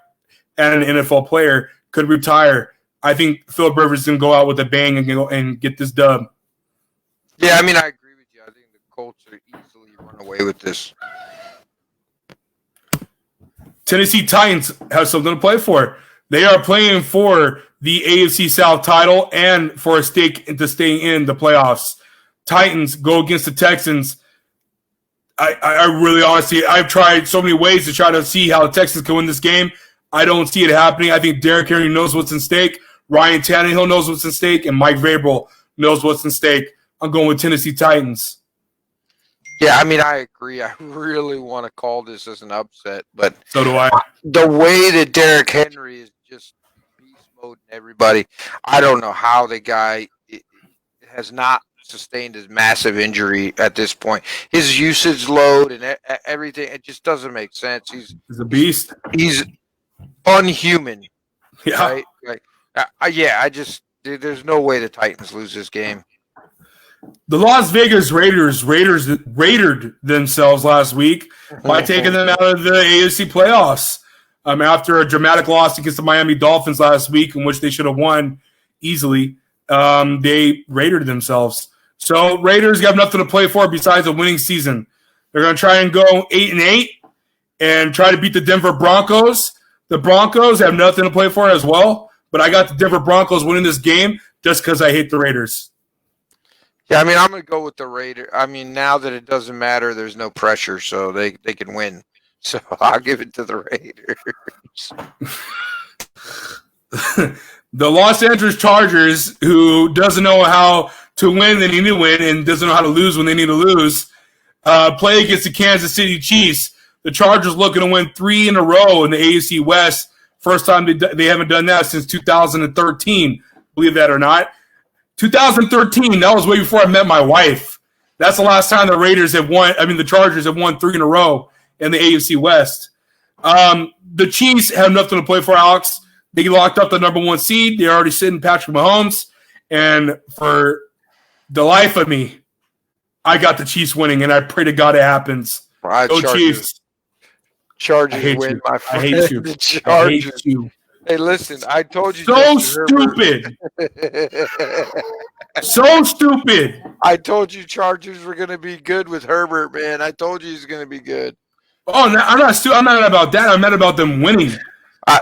and an NFL player, could retire. I think Phillip Rivers is going to go out with a bang and get this dub. Yeah, I mean, I agree with you. I think the Colts are easily run away with this. Tennessee Titans have something to play for. They are playing for the AFC South title and for a stake into staying in the playoffs. Titans go against the Texans. I really honestly, I've tried so many ways to try to see how the Texans can win this game. I don't see it happening. I think Derrick Henry knows what's in stake. Ryan Tannehill knows what's in stake. And Mike Vrabel knows what's in stake. I'm going with Tennessee Titans. Yeah, I mean, I agree. I really want to call this as an upset, but so do I. The way that Derrick Henry is just beast mode and everybody, I don't know how the guy has not sustained his massive injury at this point. His usage load and everything, it just doesn't make sense. He's a beast. He's unhuman. Yeah. Right? There's no way the Titans lose this game. The Las Vegas Raiders raided themselves last week by taking them out of the AFC playoffs after a dramatic loss against the Miami Dolphins last week, in which they should have won easily. They raided themselves. So Raiders have nothing to play for besides a winning season. They're going to try and go 8-8 and try to beat the Denver Broncos. The Broncos have nothing to play for as well, but I got the Denver Broncos winning this game just because I hate the Raiders. Yeah, I mean, I'm going to go with the Raiders. I mean, now that it doesn't matter, there's no pressure, so they can win. So I'll give it to the Raiders. The Los Angeles Chargers, who doesn't know how to win, they need to win, and doesn't know how to lose when they need to lose, play against the Kansas City Chiefs. The Chargers looking to win 3 in a row in the AFC West. First time they haven't done that since 2013, believe that or not. 2013, that was way before I met my wife. That's the last time the Raiders have won. I mean, the Chargers have won 3 in a row in the AFC West. The Chiefs have nothing to play for, Alex. They locked up the number 1 seed. They're already sitting Patrick Mahomes. And for the life of me, I got the Chiefs winning, and I pray to God it happens. Go Chiefs. Chargers win, my friend. I hate you. I hate you. Hey, listen, I told you. So stupid. So stupid. I told you Chargers were going to be good with Herbert, man. I told you he's going to be good. Oh, no, I'm not about that. I'm not about them winning.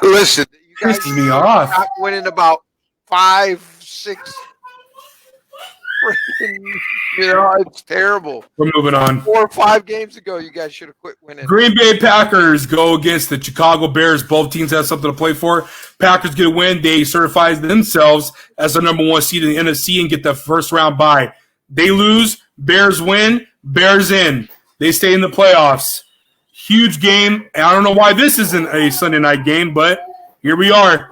Listen, you guys Pisses me off. not winning about 5, 6. It's terrible. We're moving on. 4 or 5 games ago, you guys should have quit winning. Green Bay Packers go against the Chicago Bears. Both teams have something to play for. Packers get a win. They certify themselves as the number 1 seed in the NFC and get the first round bye. They lose. Bears win. Bears in. They stay in the playoffs. Huge game. And I don't know why this isn't a Sunday night game, but here we are.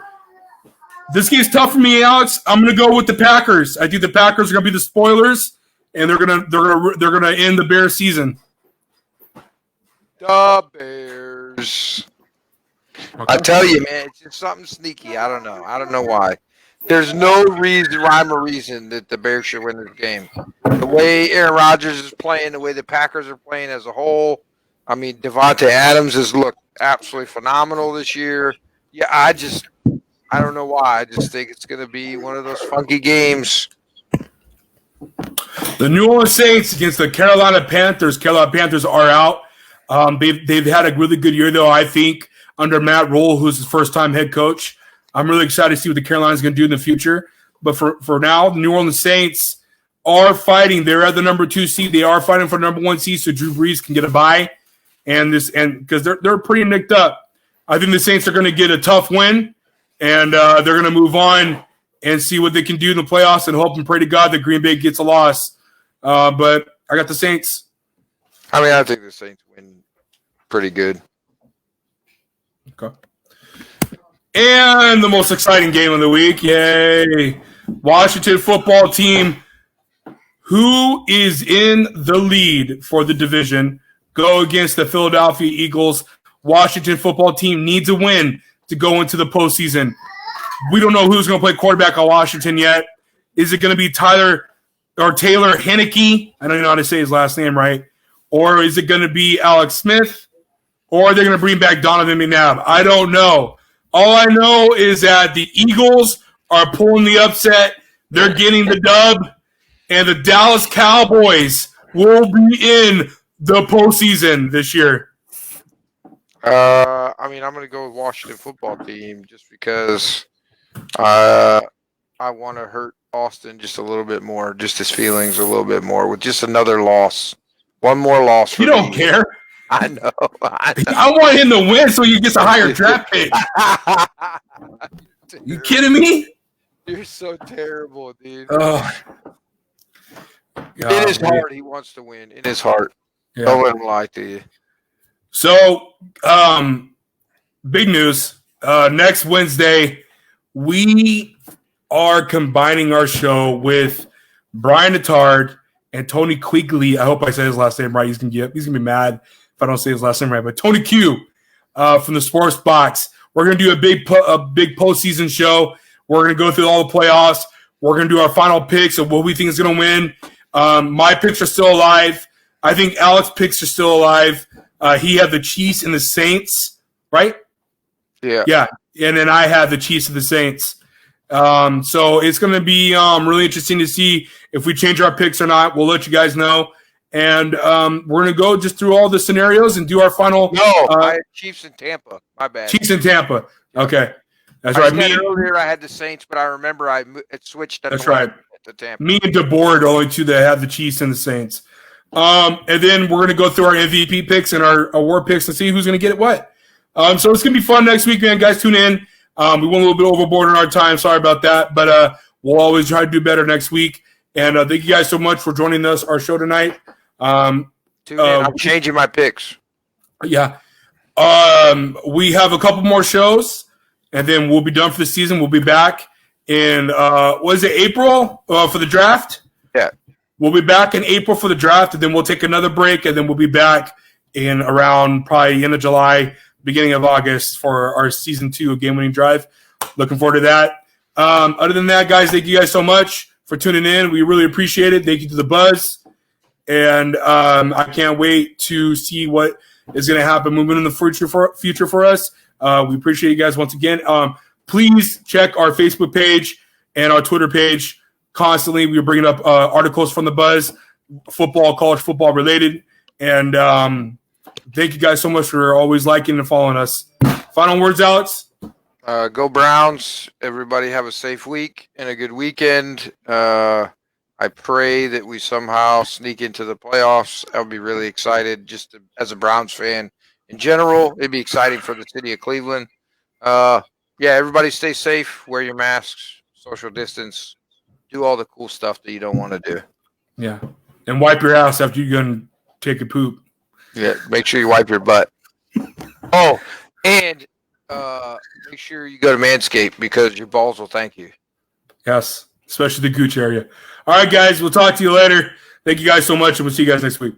This game's tough for me, Alex. I'm going to go with the Packers. I think the Packers are going to be the spoilers, and they're going to end the Bears season. The Bears. Okay. I tell you, man, it's just something sneaky. I don't know. I don't know why. There's no rhyme or reason that the Bears should win this game. The way Aaron Rodgers is playing, the way the Packers are playing as a whole. I mean, Devontae Adams has looked absolutely phenomenal this year. Yeah, I don't know why. I just think it's going to be one of those funky games. The New Orleans Saints against the Carolina Panthers. Carolina Panthers are out. They've had a really good year, though, I think, under Matt Rule, who's his first-time head coach. I'm really excited to see what the Carolinas going to do in the future. But for now, the New Orleans Saints are fighting. They're at the number 2 seed. They are fighting for the number 1 seed, so Drew Brees can get a bye. And because they're pretty nicked up. I think the Saints are going to get a tough win, and they're going to move on and see what they can do in the playoffs and hope and pray to God that Green Bay gets a loss. But I got the Saints. I mean, I think the Saints win pretty good. Okay. And the most exciting game of the week. Yay. Washington football team, who is in the lead for the division, go against the Philadelphia Eagles. Washington football team needs a win to go into the postseason. We don't know who's going to play quarterback on Washington yet. Is it going to be Taylor Heineke? I don't even know how to say his last name right. Or is it going to be Alex Smith? Or are they going to bring back Donovan McNabb? I don't know. All I know is that the Eagles are pulling the upset. They're getting the dub. And the Dallas Cowboys will be in the postseason this year. I mean, I'm going to go with Washington football team just because I want to hurt Austin just a little bit more, just his feelings a little bit more with just another loss. One more loss for You don't care. I know. I want him to win so he gets a higher draft pick. You kidding me? You're so terrible, dude. God, In his heart, he wants to win. In his heart. Yeah. Don't let him lie to you. So, big news. Next Wednesday, we are combining our show with Brian Attard and Tony Quigley. I hope I said his last name right. He's gonna be mad if I don't say his last name right. But Tony Q from the Sports Box. We're gonna do a big postseason show. We're gonna go through all the playoffs. We're gonna do our final picks of what we think is gonna win. My picks are still alive. I think Alex's picks are still alive. He had the Chiefs and the Saints, right? Yeah. Yeah. And then I had the Chiefs and the Saints. So it's going to be really interesting to see if we change our picks or not. We'll let you guys know. And we're going to go just through all the scenarios and do our final. No, I had Chiefs in Tampa. My bad. Chiefs in Tampa. Okay. That's I right. said earlier I had the Saints, but I remember it switched. That's right. To Tampa. Me and DeBoer are only two that have the Chiefs and the Saints. And then we're going to go through our MVP picks and our award picks and see who's going to get what. So it's going to be fun next week, man. Guys, tune in. We went a little bit overboard on our time. Sorry about that. But we'll always try to do better next week. And thank you guys so much for joining us, our show tonight. Tune in. I'm changing my picks. Yeah. We have a couple more shows, and then we'll be done for the season. We'll be back in, was it April for the draft? Yeah. We'll be back in April for the draft, and then we'll take another break, and then we'll be back in around probably end of July, beginning of August for our season 2 of Game Winning Drive. Looking forward to that. Other than that, guys, thank you guys so much for tuning in. We really appreciate it. Thank you to the Buzz. And I can't wait to see what is going to happen moving in the future for us. We appreciate you guys once again. Please check our Facebook page and our Twitter page constantly. We're bringing up articles from the Buzz, football, college football related. And thank you guys so much for always liking and following us. Final words, Alex? Go Browns. Everybody have a safe week and a good weekend. I pray that we somehow sneak into the playoffs. I would be really excited as a Browns fan. In general, it'd be exciting for the city of Cleveland. Yeah, everybody stay safe, wear your masks, social distance, do all the cool stuff that you don't want to do. Yeah. And wipe your ass after you're going to take a poop. Yeah, make sure you wipe your butt. Oh, and make sure you go to Manscaped because your balls will thank you. Yes, especially the gooch area. All right, guys, we'll talk to you later. Thank you guys so much, and we'll see you guys next week.